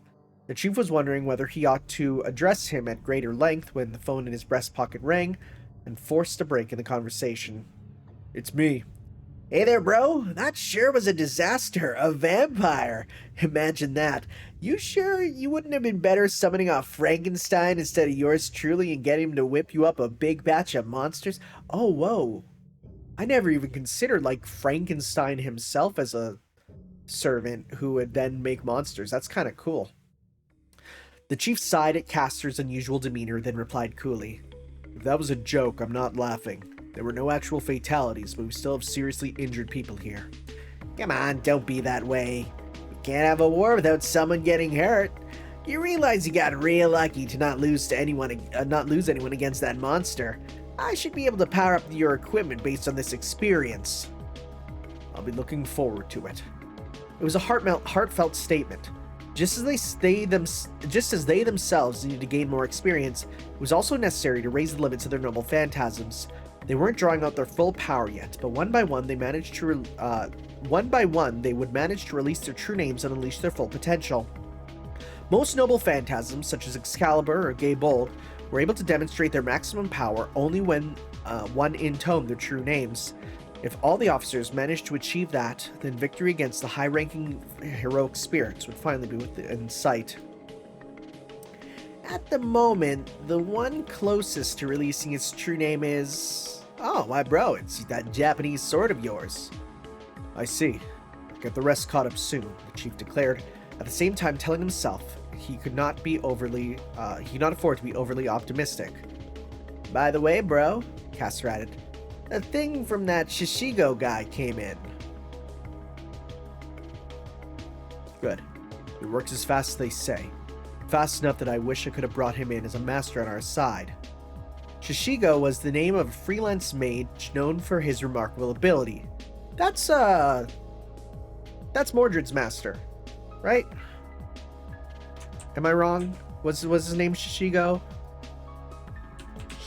A: The chief was wondering whether he ought to address him at greater length when the phone in his breast pocket rang, and forced a break in the conversation. It's me. Hey there, bro. That sure was a disaster. A vampire. Imagine that. You sure you wouldn't have been better summoning a Frankenstein instead of yours truly and getting him to whip you up a big batch of monsters? Oh, whoa. I never even considered, Frankenstein himself as a servant who would then make monsters. That's kind of cool. The chief sighed at Castor's unusual demeanor, then replied coolly. If that was a joke, I'm not laughing. There were no actual fatalities, but we still have seriously injured people here. Come on, don't be that way. We can't have a war without someone getting hurt. You realize you got real lucky to not lose anyone against that monster. I should be able to power up your equipment based on this experience. I'll be looking forward to it. It was a heartfelt statement. Just as they themselves needed to gain more experience, it was also necessary to raise the limits of their noble phantasms. They weren't drawing out their full power yet, but one by one they would manage to release their true names and unleash their full potential. Most noble phantasms, such as Excalibur or Gaybold, were able to demonstrate their maximum power only when one intoned their true names. If all the officers managed to achieve that, then victory against the high-ranking heroic spirits would finally be within sight. At the moment, the one closest to releasing its true name is... Oh, my bro, it's that Japanese sword of yours. I see. Get the rest caught up soon, the chief declared, at the same time telling himself he could not afford to be overly optimistic. By the way, bro, Castor added, a thing from that Shishigo guy came in. Good. He works as fast as they say. Fast enough that I wish I could have brought him in as a master on our side. Shishigo was the name of a freelance mage known for his remarkable ability. That's Mordred's master, right? Am I wrong? Was his name Shishigo?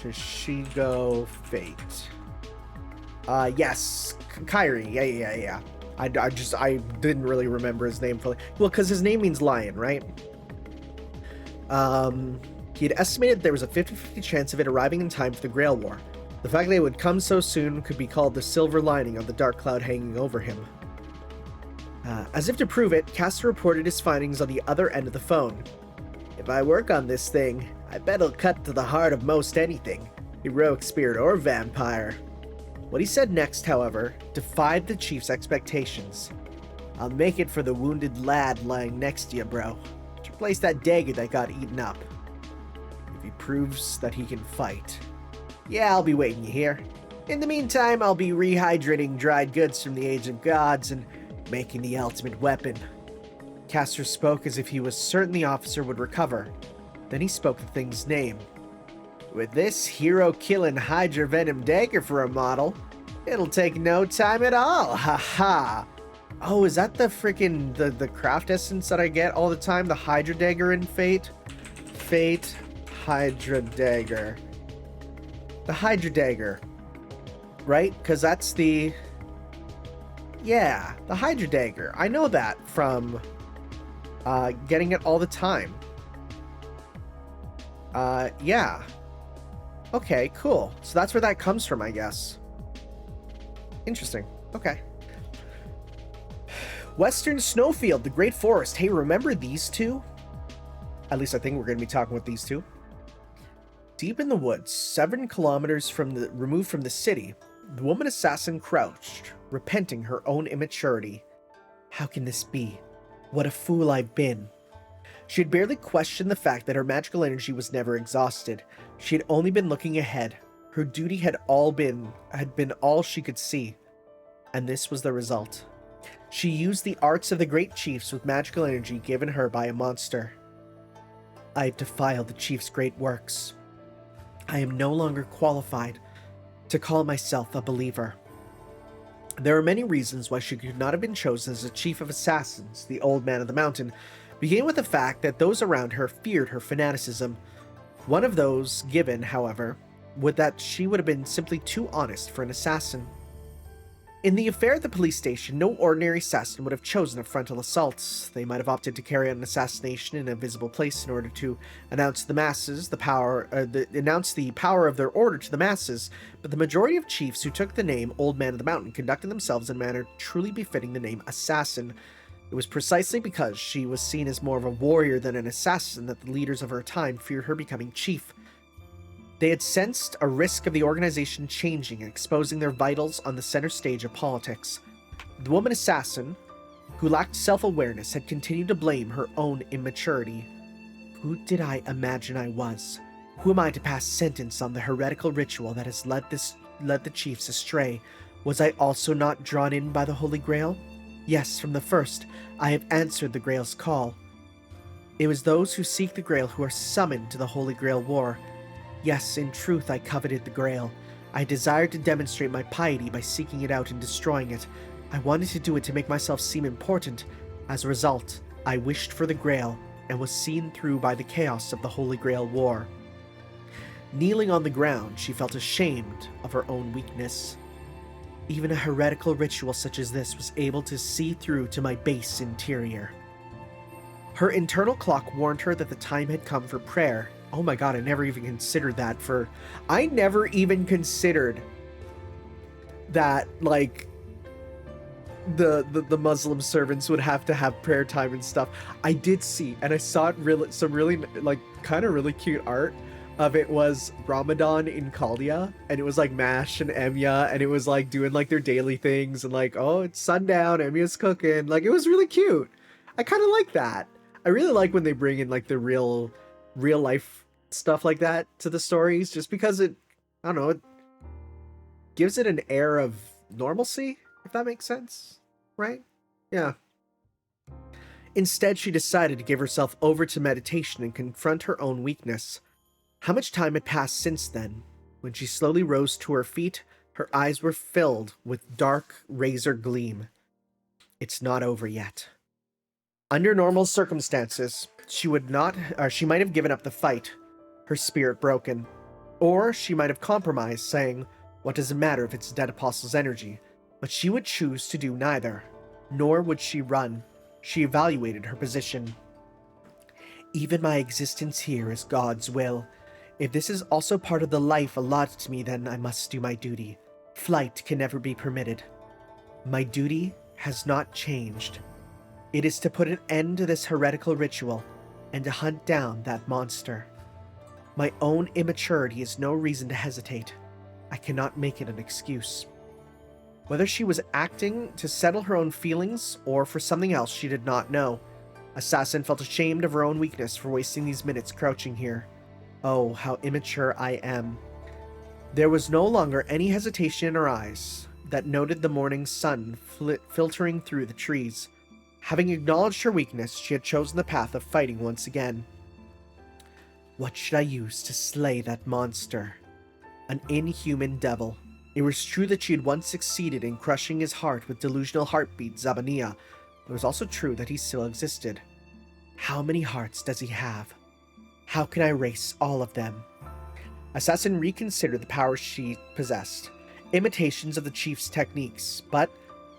A: Shishigo Fate. Yes, Kairi. Yeah. I didn't really remember his name fully. Well, because his name means lion, right? He had estimated there was a 50-50 chance of it arriving in time for the Grail War. The fact that it would come so soon could be called the silver lining of the dark cloud hanging over him. As if to prove it, Castor reported his findings on the other end of the phone. If I work on this thing, I bet it'll cut to the heart of most anything, heroic spirit or vampire. What he said next, however, defied the chief's expectations. I'll make it for the wounded lad lying next to you, bro. To replace that dagger that got eaten up. If he proves that he can fight. Yeah, I'll be waiting you here. In the meantime, I'll be rehydrating dried goods from the Age of Gods and making the ultimate weapon. Castor spoke as if he was certain the officer would recover. Then he spoke the thing's name. With this hero-killing Hydra Venom dagger for a model, it'll take no time at all, haha. Oh, is that the freaking, the craft essence that I get all the time? The Hydra dagger in Fate? Fate, Hydra dagger. The Hydra dagger. Right? Because that's the... Yeah, the Hydra dagger. I know that from getting it all the time. Yeah. Okay, cool. So that's where that comes from, I guess. Interesting. Okay. Western Snowfield, the Great Forest. Hey, remember these two? At least I think we're going to be talking with these two. Deep in the woods, 7 kilometers removed from the city, the woman assassin crouched, repenting her own immaturity. How can this be? What a fool I've been. She had barely questioned the fact that her magical energy was never exhausted. She had only been looking ahead. Her duty had been all she could see. And this was the result. She used the arts of the great chiefs with magical energy given her by a monster. I have defiled the chief's great works. I am no longer qualified to call myself a believer. There are many reasons why she could not have been chosen as a chief of assassins, the old man of the mountain, beginning with the fact that those around her feared her fanaticism. One of those given, however, was that she would have been simply too honest for an assassin. In the affair at the police station, no ordinary assassin would have chosen a frontal assault. They might have opted to carry out an assassination in a visible place in order to announce the masses announce the power of their order to the masses. But the majority of chiefs who took the name Old Man of the Mountain conducted themselves in a manner truly befitting the name assassin. It was precisely because she was seen as more of a warrior than an assassin that the leaders of her time feared her becoming chief. They had sensed a risk of the organization changing and exposing their vitals on the center stage of politics. The woman assassin, who lacked self-awareness, had continued to blame her own immaturity. Who did I imagine I was? Who am I to pass sentence on the heretical ritual that has led the chiefs astray? Was I also not drawn in by the Holy Grail? Yes, from the first, I have answered the Grail's call. It was those who seek the Grail who are summoned to the Holy Grail War. Yes, in truth, I coveted the Grail. I desired to demonstrate my piety by seeking it out and destroying it. I wanted to do it to make myself seem important. As a result, I wished for the Grail and was seen through by the chaos of the Holy Grail War. Kneeling on the ground, she felt ashamed of her own weakness. Even a heretical ritual such as this was able to see through to my base interior. Her internal clock warned her that the time had come for prayer. Oh my god, I never even considered that I never even considered that, like, the Muslim servants would have to have prayer time and stuff. I did see, and I saw some really, like, kind of really cute art of it was Ramadan in Kaldia, and it was like Mash and Emiya, and it was like doing like their daily things, and like, oh, it's sundown, Emiya's cooking. Like, it was really cute. I kind of like that. I really like when they bring in like the real life stuff like that to the stories, just because it, I don't know, it gives it an air of normalcy, if that makes sense, right? Yeah. Instead, she decided to give herself over to meditation and confront her own weakness. How much time had passed since then? When she slowly rose to her feet, her eyes were filled with dark razor gleam. It's not over yet. Under normal circumstances, she might have given up the fight, her spirit broken. Or she might have compromised, saying, what does it matter if it's a dead apostle's energy? But she would choose to do neither. Nor would she run. She evaluated her position. Even my existence here is God's will. If this is also part of the life allotted to me, then I must do my duty. Flight can never be permitted. My duty has not changed. It is to put an end to this heretical ritual and to hunt down that monster. My own immaturity is no reason to hesitate. I cannot make it an excuse. Whether she was acting to settle her own feelings or for something else, she did not know. Assassin felt ashamed of her own weakness for wasting these minutes crouching here. Oh, how immature I am. There was no longer any hesitation in her eyes that noted the morning sun filtering through the trees. Having acknowledged her weakness, she had chosen the path of fighting once again. What should I use to slay that monster? An inhuman devil. It was true that she had once succeeded in crushing his heart with delusional heartbeat Zabania, but it was also true that he still existed. How many hearts does he have? How can I erase all of them? Assassin reconsidered the powers she possessed, imitations of the chief's techniques, but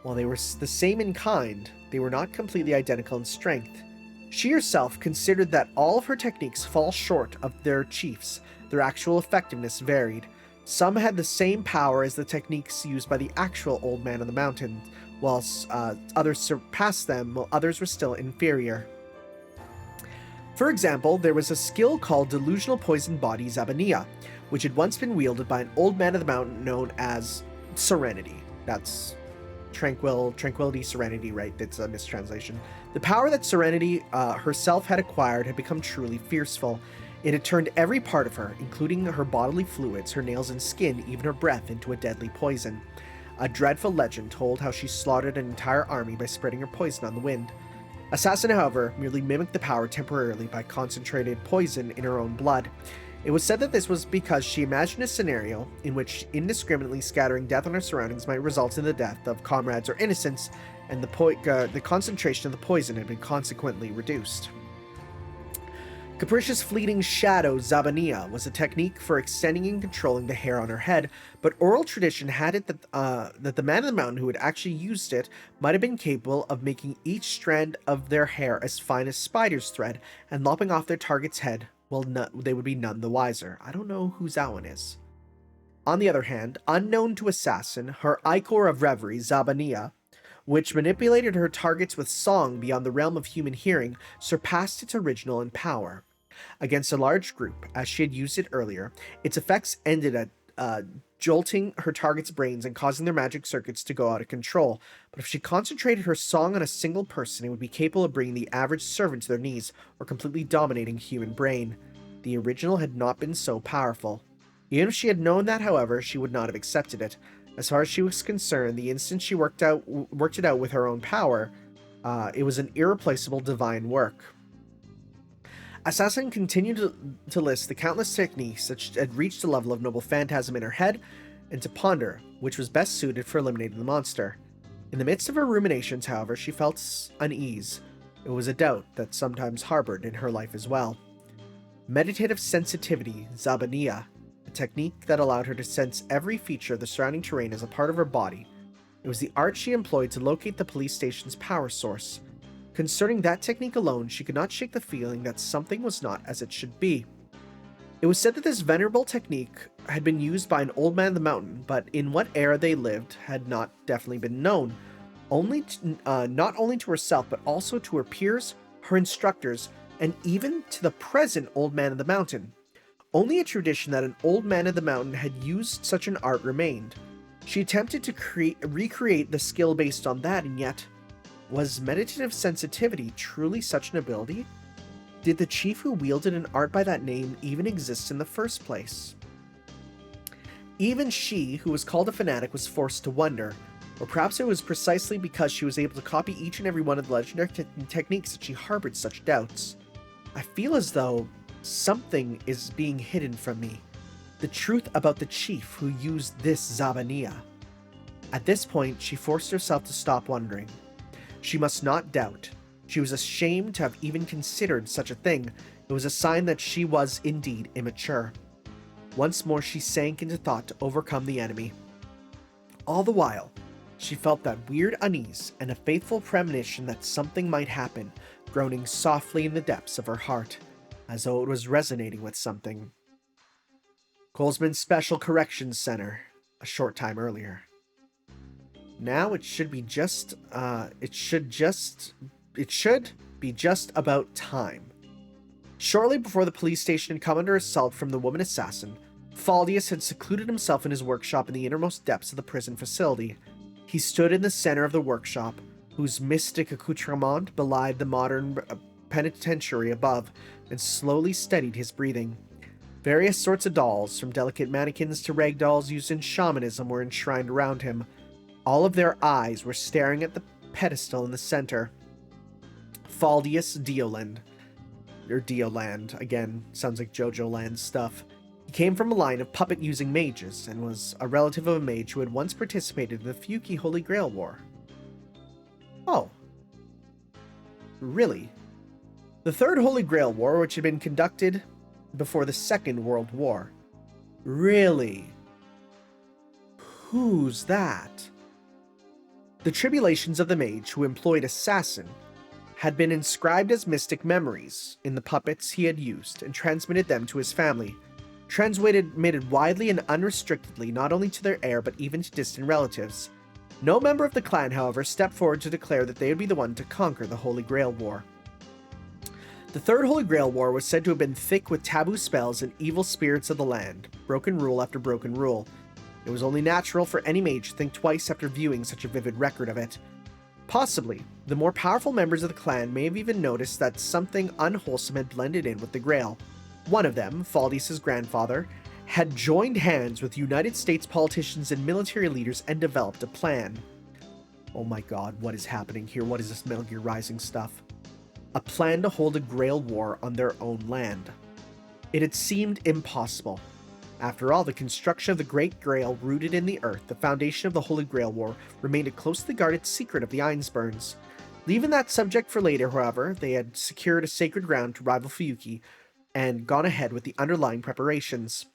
A: while they were the same in kind, they were not completely identical in strength. She herself considered that all of her techniques fall short of their chief's. Their actual effectiveness varied. Some had the same power as the techniques used by the actual Old Man of the Mountain, whilst others surpassed them, while others were still inferior. For example, there was a skill called Delusional Poison Body Zabania, which had once been wielded by an Old Man of the Mountain known as Serenity. That's Tranquility, Serenity, right? It's a mistranslation. The power that Serenity herself had acquired had become truly fearful. It had turned every part of her, including her bodily fluids, her nails and skin, even her breath, into a deadly poison. A dreadful legend told how she slaughtered an entire army by spreading her poison on the wind. Assassin, however, merely mimicked the power temporarily by concentrated poison in her own blood. It was said that this was because she imagined a scenario in which indiscriminately scattering death on her surroundings might result in the death of comrades or innocents, and the concentration of the poison had been consequently reduced. Capricious Fleeting Shadow Zabania was a technique for extending and controlling the hair on her head, but oral tradition had it that the man of the mountain who had actually used it might have been capable of making each strand of their hair as fine as spider's thread and lopping off their target's head. Well, they would be none the wiser. I don't know whose that one is. On the other hand, unknown to Assassin, her Ichor of Reverie, Zabania, which manipulated her targets with song beyond the realm of human hearing, surpassed its original in power. Against a large group, as she had used it earlier, its effects ended at jolting her target's brains and causing their magic circuits to go out of control. But if she concentrated her song on a single person, it would be capable of bringing the average servant to their knees or completely dominating human brain. The original had not been so powerful. Even if she had known that, however, she would not have accepted it. As far as she was concerned, the instant she worked it out with her own power, it was an irreplaceable divine work. Assassin continued to list the countless techniques that had reached a level of noble phantasm in her head, and to ponder which was best suited for eliminating the monster. In the midst of her ruminations, however, she felt unease. It was a doubt that sometimes harbored in her life as well. Meditative Sensitivity, Zabania, a technique that allowed her to sense every feature of the surrounding terrain as a part of her body. It was the art she employed to locate the police station's power source. Concerning that technique alone, she could not shake the feeling that something was not as it should be. It was said that this venerable technique had been used by an old man of the mountain, but in what era they lived had not definitely been known. Not only to herself, but also to her peers, her instructors, and even to the present old man of the mountain. Only a tradition that an old man of the mountain had used such an art remained. She attempted to recreate the skill based on that, and yet, was meditative sensitivity truly such an ability? Did the chief who wielded an art by that name even exist in the first place? Even she, who was called a fanatic, was forced to wonder, or perhaps it was precisely because she was able to copy each and every one of the legendary techniques that she harbored such doubts. I feel as though something is being hidden from me. The truth about the chief who used this Zabania. At this point, she forced herself to stop wondering. She must not doubt. She was ashamed to have even considered such a thing. It was a sign that she was indeed immature. Once more she sank into thought to overcome the enemy. All the while, She felt that weird unease and a faithful premonition that something might happen, groaning softly in the depths of her heart, as though it was resonating with something. Colesman's Special Corrections Center, a short time earlier. Now it should be just about time. Shortly before the police station had come under assault from the woman assassin, Faldius had secluded himself in his workshop in the innermost depths of the prison facility. He stood in the center of the workshop, whose mystic accoutrement belied the modern penitentiary above, and slowly steadied his breathing. Various sorts of dolls, from delicate mannequins to rag dolls used in shamanism, were enshrined around him. All of their eyes were staring at the pedestal in the center. Faldius Deoland. Or Deoland. Again, sounds like JoJo Land stuff. He came from a line of puppet-using mages, and was a relative of a mage who had once participated in the Fuki Holy Grail War. Oh. Really? The Third Holy Grail War, which had been conducted before the Second World War. Really? Who's that? The tribulations of the mage who employed assassin had been inscribed as mystic memories in the puppets he had used and transmitted them to his family, transmitted widely and unrestrictedly not only to their heir but even to distant relatives. No member of the clan, however, stepped forward to declare that they would be the one to conquer the Holy Grail War. The Third Holy Grail War was said to have been thick with taboo spells and evil spirits of the land, broken rule after broken rule. It was only natural for any mage to think twice after viewing such a vivid record of it. Possibly, the more powerful members of the clan may have even noticed that something unwholesome had blended in with the Grail. One of them, Faldius' grandfather, had joined hands with United States politicians and military leaders and developed a plan. Oh my god, what is happening here? What is this Metal Gear Rising stuff? A plan to hold a Grail war on their own land. It had seemed impossible. After all, the construction of the Great Grail rooted in the earth, the foundation of the Holy Grail War, remained a closely guarded secret of the Ainsburns. Leaving that subject for later, however, they had secured a sacred ground to rival Fuyuki, and gone ahead with the underlying preparations.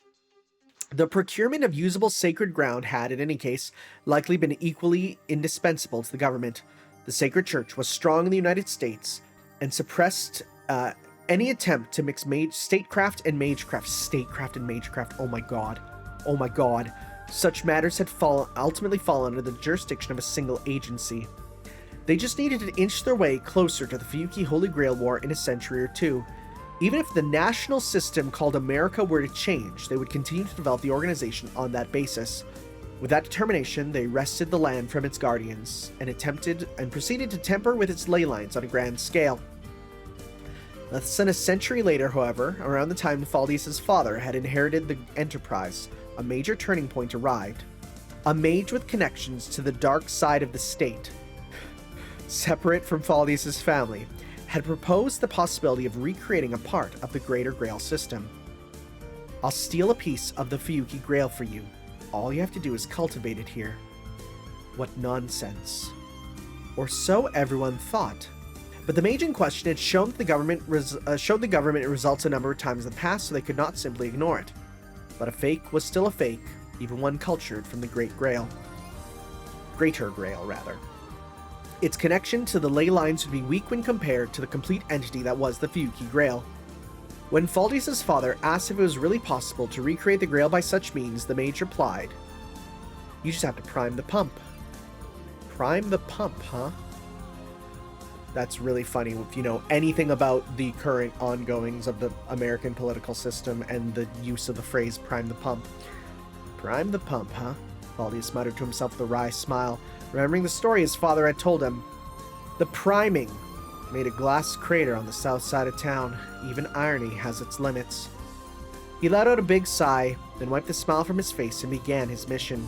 A: The procurement of usable sacred ground had, in any case, likely been equally indispensable to the government. The Sacred Church was strong in the United States, and suppressed any attempt to mix statecraft and magecraft. Statecraft and magecraft, oh my god. Oh my god. Such matters had ultimately fallen under the jurisdiction of a single agency. They just needed to inch their way closer to the Fuyuki Holy Grail War in a century or two. Even if the national system called America were to change, they would continue to develop the organization on that basis. With that determination, they wrested the land from its guardians, and proceeded to tamper with its ley lines on a grand scale. Less than a century later, however, around the time Faldius' father had inherited the enterprise, a major turning point arrived. A mage with connections to the dark side of the state, separate from Faldius' family, had proposed the possibility of recreating a part of the Greater Grail system. I'll steal a piece of the Fuyuki Grail for you. All you have to do is cultivate it here. What nonsense. Or so everyone thought. But the mage in question had showed the government results a number of times in the past, so they could not simply ignore it. But a fake was still a fake, even one cultured from the Greater Grail, rather. Its connection to the ley lines would be weak when compared to the complete entity that was the Fuyuki Grail. When Faldius' father asked if it was really possible to recreate the Grail by such means, the mage replied, "You just have to prime the pump." Prime the pump, huh? That's really funny if you know anything about the current ongoings of the American political system and the use of the phrase prime the pump. Prime the pump, huh? Faldius muttered to himself with a wry smile, remembering the story his father had told him. The priming made a glass crater on the south side of town. Even irony has its limits. He let out a big sigh, then wiped the smile from his face and began his mission.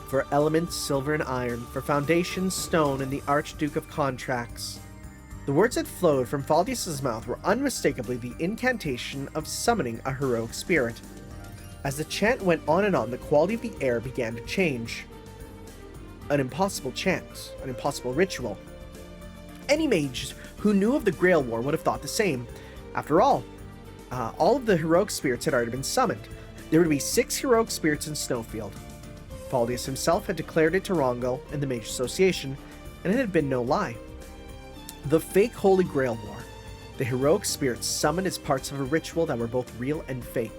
A: For elements, silver and iron, for foundations, stone, and the Archduke of Contracts. The words that flowed from Faldius' mouth were unmistakably the incantation of summoning a heroic spirit. As the chant went on and on, the quality of the air began to change. An impossible chant, an impossible ritual. Any mage who knew of the Grail War would have thought the same. After all of the heroic spirits had already been summoned. There would be 6 heroic spirits in Snowfield. Faldius himself had declared it to Rongo and the Mage Association, and it had been no lie. The fake Holy Grail War. The heroic spirits summoned as parts of a ritual that were both real and fake.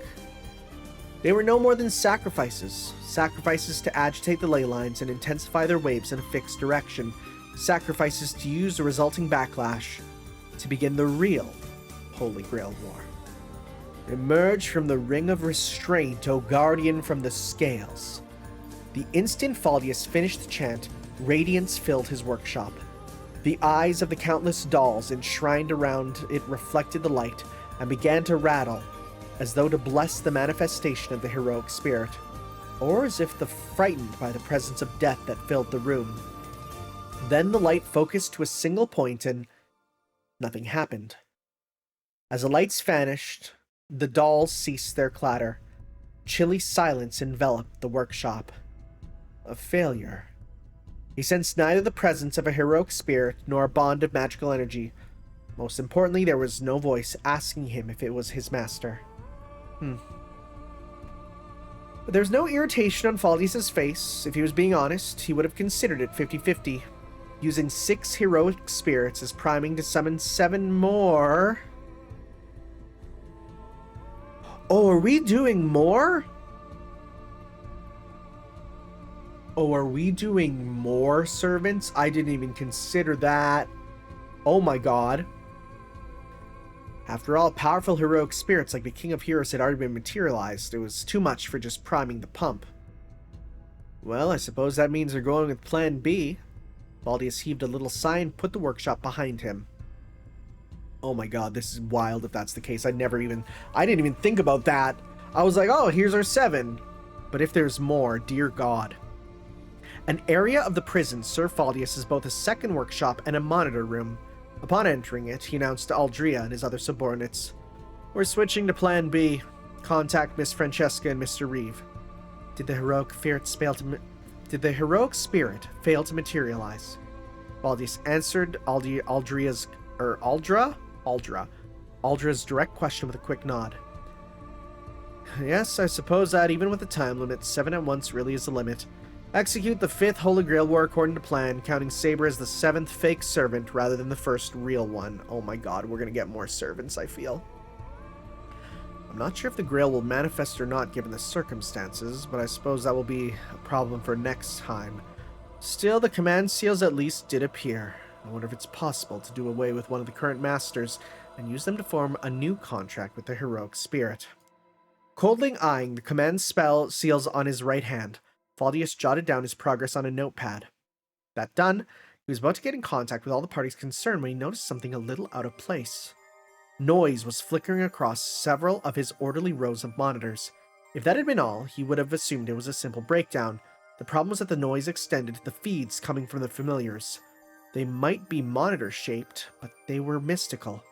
A: They were no more than sacrifices. Sacrifices to agitate the ley lines and intensify their waves in a fixed direction. Sacrifices to use the resulting backlash to begin the real Holy Grail War. Emerge from the ring of restraint, O guardian from the scales. The instant Faldius finished the chant, radiance filled his workshop. The eyes of the countless dolls enshrined around it reflected the light and began to rattle, as though to bless the manifestation of the heroic spirit, or as if frightened by the presence of death that filled the room. Then the light focused to a single point and nothing happened. As the lights vanished, the dolls ceased their clatter. Chilly silence enveloped the workshop. A failure. He sensed neither the presence of a heroic spirit nor a bond of magical energy. Most importantly, there was no voice asking him if it was his master. But there was no irritation on Faldius' face. If he was being honest, he would have considered it 50-50. Using 6 heroic spirits as priming to summon 7 more. Oh, are we doing more? Oh, are we doing more servants? I didn't even consider that. Oh my god. After all, powerful heroic spirits like the King of Heroes had already been materialized. It was too much for just priming the pump. Well, I suppose that means they're going with Plan B. Faldius heaved a little sigh and put the workshop behind him. Oh my god, this is wild if that's the case. I didn't even think about that. I was like, oh, here's our 7. But if there's more, dear god. An area of the prison served Faldius as both a second workshop and a monitor room. Upon entering it, he announced to Aldrea and his other subordinates, "We're switching to Plan B. Contact Miss Francesca and Mr. Reeve." Did the heroic spirit fail to materialize? Faldius answered Aldra's direct question with a quick nod. Yes, I suppose that even with the time limit, 7 at once really is the limit. Execute the 5th Holy Grail War according to plan, counting Saber as the 7th fake servant rather than the first real one. Oh my god, we're gonna get more servants, I feel. I'm not sure if the Grail will manifest or not given the circumstances, but I suppose that will be a problem for next time. Still, the command seals at least did appear. I wonder if it's possible to do away with one of the current masters and use them to form a new contract with the heroic spirit. Coldly eyeing the command spell seals on his right hand, Faldius jotted down his progress on a notepad. That done, he was about to get in contact with all the parties concerned when he noticed something a little out of place. Noise was flickering across several of his orderly rows of monitors. If that had been all, he would have assumed it was a simple breakdown. The problem was that the noise extended to the feeds coming from the familiars. They might be monitor-shaped, but they were mystical.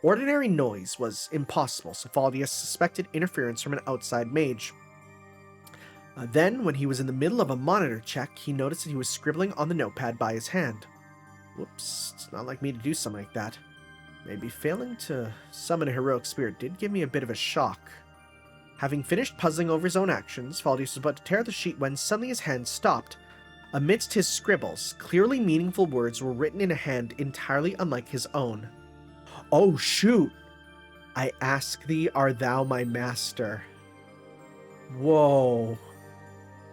A: Ordinary noise was impossible, so Faldius suspected interference from an outside mage. Then, when he was in the middle of a monitor check, he noticed that he was scribbling on the notepad by his hand. Whoops, it's not like me to do something like that. Maybe failing to summon a heroic spirit did give me a bit of a shock. Having finished puzzling over his own actions, Faldius was about to tear the sheet when suddenly his hand stopped. Amidst his scribbles, clearly meaningful words were written in a hand entirely unlike his own. Oh shoot! I ask thee, art thou my master? Whoa.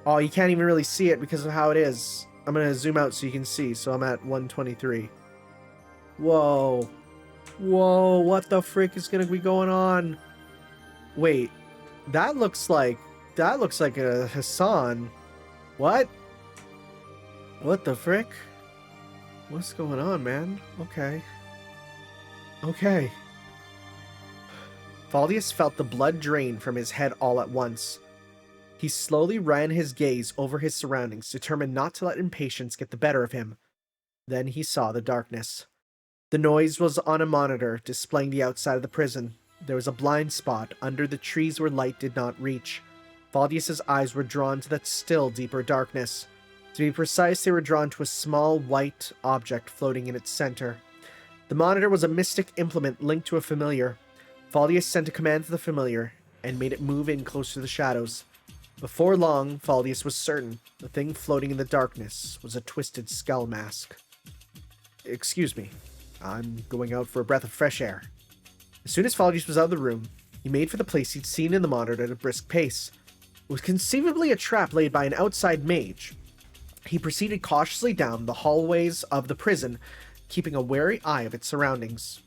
A: Oh, you can't even really see it because of how it is. I'm going to zoom out so you can see. So I'm at 123. Whoa. Whoa, what the frick is going to be going on? Wait, that looks like a Hassan. What? What the frick? What's going on, man? Okay. Okay. Faldius felt the blood drain from his head all at once. He slowly ran his gaze over his surroundings, determined not to let impatience get the better of him. Then he saw the darkness. The noise was on a monitor, displaying the outside of the prison. There was a blind spot under the trees where light did not reach. Faldius's eyes were drawn to that still deeper darkness. To be precise, they were drawn to a small white object floating in its center. The monitor was a mystic implement linked to a familiar. Faldius sent a command to the familiar and made it move in close to the shadows. Before long, Faldius was certain the thing floating in the darkness was a twisted skull mask. Excuse me, I'm going out for a breath of fresh air. As soon as Faldius was out of the room, he made for the place he'd seen in the monitor at a brisk pace. It was conceivably a trap laid by an outside mage. He proceeded cautiously down the hallways of the prison, keeping a wary eye of its surroundings.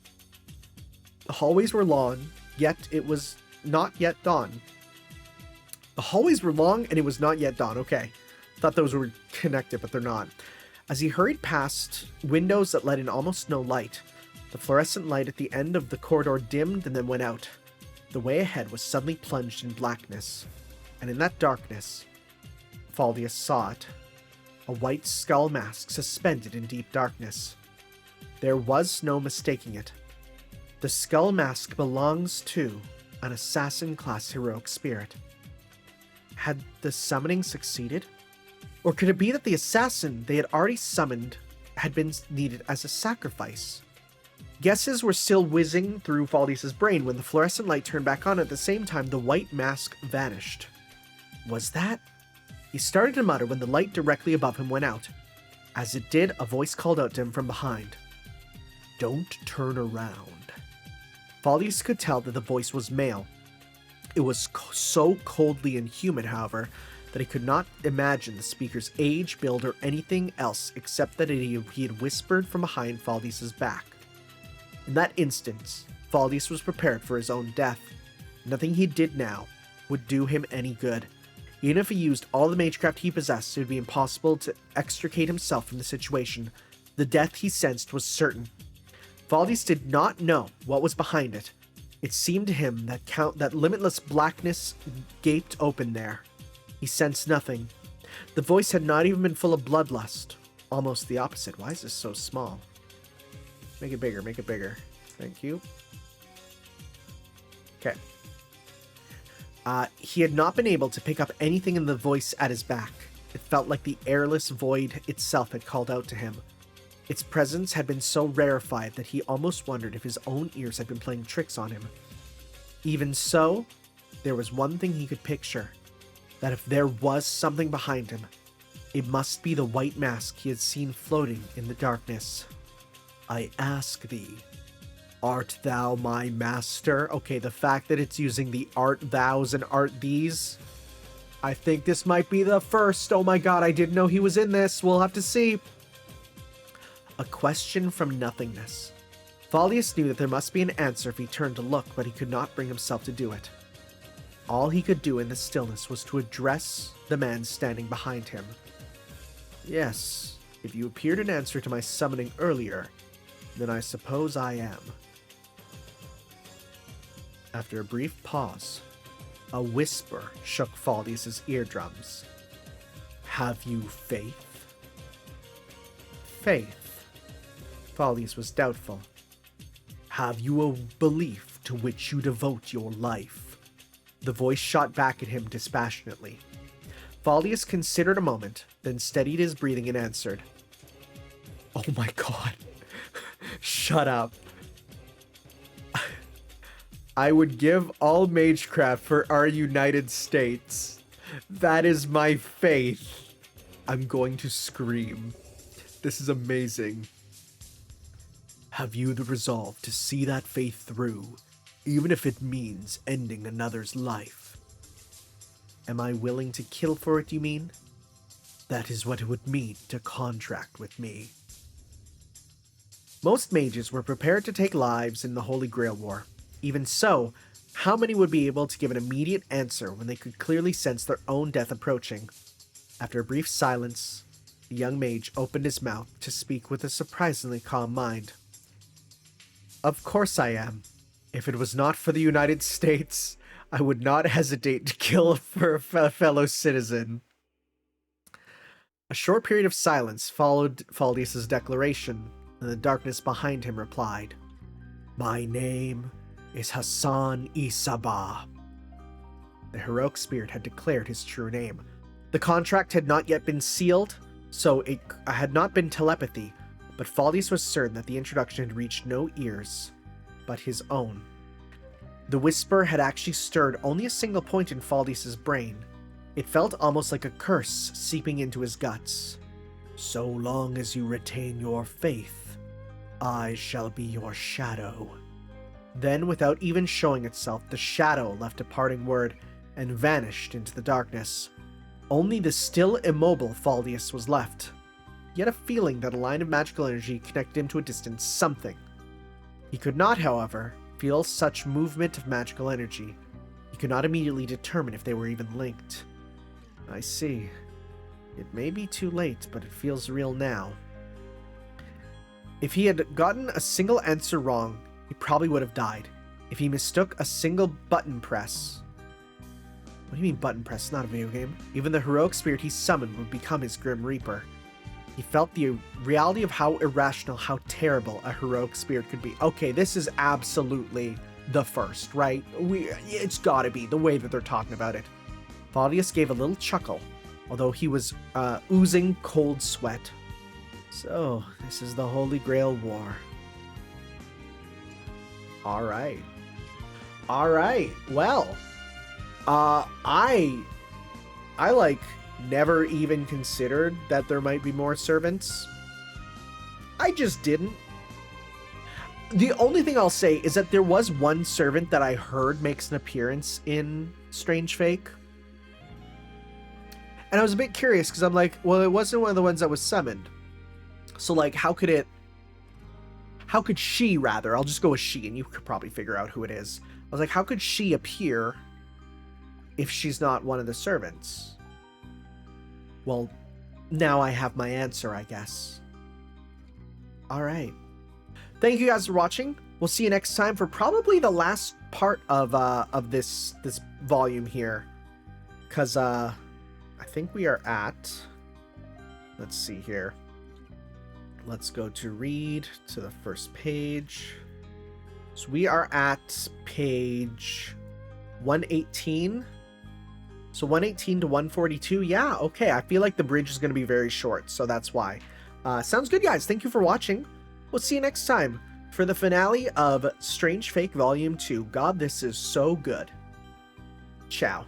A: The hallways were long, yet it was not yet dawn. The hallways were long, and it was not yet dawn. Okay. Thought those were connected, but they're not. As he hurried past windows that let in almost no light, the fluorescent light at the end of the corridor dimmed and then went out. The way ahead was suddenly plunged in blackness, and in that darkness, Faldius saw it. A white skull mask suspended in deep darkness. There was no mistaking it. The skull mask belongs to an assassin-class heroic spirit. Had the summoning succeeded? Or could it be that the assassin they had already summoned had been needed as a sacrifice? Guesses were still whizzing through Faldius' brain when the fluorescent light turned back on. At the same time, the white mask vanished. Was that? He started to mutter when the light directly above him went out. As it did, a voice called out to him from behind. Don't turn around. Faldius could tell that the voice was male. It was so coldly inhuman, however, that he could not imagine the speaker's age, build, or anything else except that he had whispered from behind Faldius' back. In that instant, Faldius was prepared for his own death. Nothing he did now would do him any good. Even if he used all the magecraft he possessed, it would be impossible to extricate himself from the situation. The death he sensed was certain. Faldius did not know what was behind it. It seemed to him that limitless blackness gaped open there. He sensed nothing. The voice had not even been full of bloodlust. Almost the opposite. Why is this so small? Make it bigger, make it bigger. Thank you. Okay. He had not been able to pick up anything in the voice at his back. It felt like the airless void itself had called out to him. Its presence had been so rarefied that he almost wondered if his own ears had been playing tricks on him. Even so, there was one thing he could picture. That if there was something behind him, it must be the white mask he had seen floating in the darkness. I ask thee, art thou my master? Okay, the fact that it's using the art thous and art these. I think this might be the first. Oh my god, I didn't know he was in this. We'll have to see. A question from nothingness. Faldius knew that there must be an answer if he turned to look, but he could not bring himself to do it. All he could do in the stillness was to address the man standing behind him. Yes, if you appeared in answer to my summoning earlier, then I suppose I am. After a brief pause, a whisper shook Faldius' eardrums. Have you faith? Faith? Faldius was doubtful. Have you a belief to which you devote your life? The voice shot back at him dispassionately. Faldius considered a moment, then steadied his breathing and answered. Oh my god. Shut up. I would give all magecraft for our United States. That is my faith. I'm going to scream. This is amazing. Have you the resolve to see that faith through, even if it means ending another's life? Am I willing to kill for it, you mean? That is what it would mean to contract with me. Most mages were prepared to take lives in the Holy Grail War. Even so, how many would be able to give an immediate answer when they could clearly sense their own death approaching? After a brief silence, the young mage opened his mouth to speak with a surprisingly calm mind. Of course I am. If it was not for the United States, I would not hesitate to kill for a fellow citizen. A short period of silence followed Faldius' declaration, and the darkness behind him replied, My name is Hassan Isabah. The heroic spirit had declared his true name. The contract had not yet been sealed, so it had not been telepathy, but Faldius was certain that the introduction had reached no ears but his own. The whisper had actually stirred only a single point in Faldius' brain. It felt almost like a curse seeping into his guts. So long as you retain your faith, I shall be your shadow. Then, without even showing itself, the shadow left a parting word and vanished into the darkness. Only the still immobile Faldius was left. He had a feeling that a line of magical energy connected him to a distant something. He could not, however, feel such movement of magical energy. He could not immediately determine if they were even linked. I see. It may be too late, but it feels real now. If he had gotten a single answer wrong, he probably would have died. If he mistook a single button press... What do you mean button press? It's not a video game. Even the heroic spirit he summoned would become his Grim Reaper. He felt the reality of how irrational, how terrible a heroic spirit could be. Okay, this is absolutely the first, right? It's gotta be, the way that they're talking about it. Faldius gave a little chuckle, although he was oozing cold sweat. So, this is the Holy Grail War. Alright. Alright, well... I like never even considered that there might be more servants. I just didn't. The only thing I'll say is that there was one servant that I heard makes an appearance in Strange Fake. And I was a bit curious because I'm like, well, it wasn't one of the ones that was summoned. So like, how could she rather, I'll just go with she and you could probably figure out who it is. I was like, how could she appear if she's not one of the servants? Well, now I have my answer, I guess. Alright. Thank you guys for watching. We'll see you next time for probably the last part of this volume here. Because, I think we are at... Let's see here. Let's go to read to the first page. So we are at page 118. So 118 to 142. Yeah, okay. I feel like the bridge is going to be very short, so that's why. Sounds good, guys. Thank you for watching. We'll see you next time for the finale of Strange Fake Volume 2. God, this is so good. Ciao.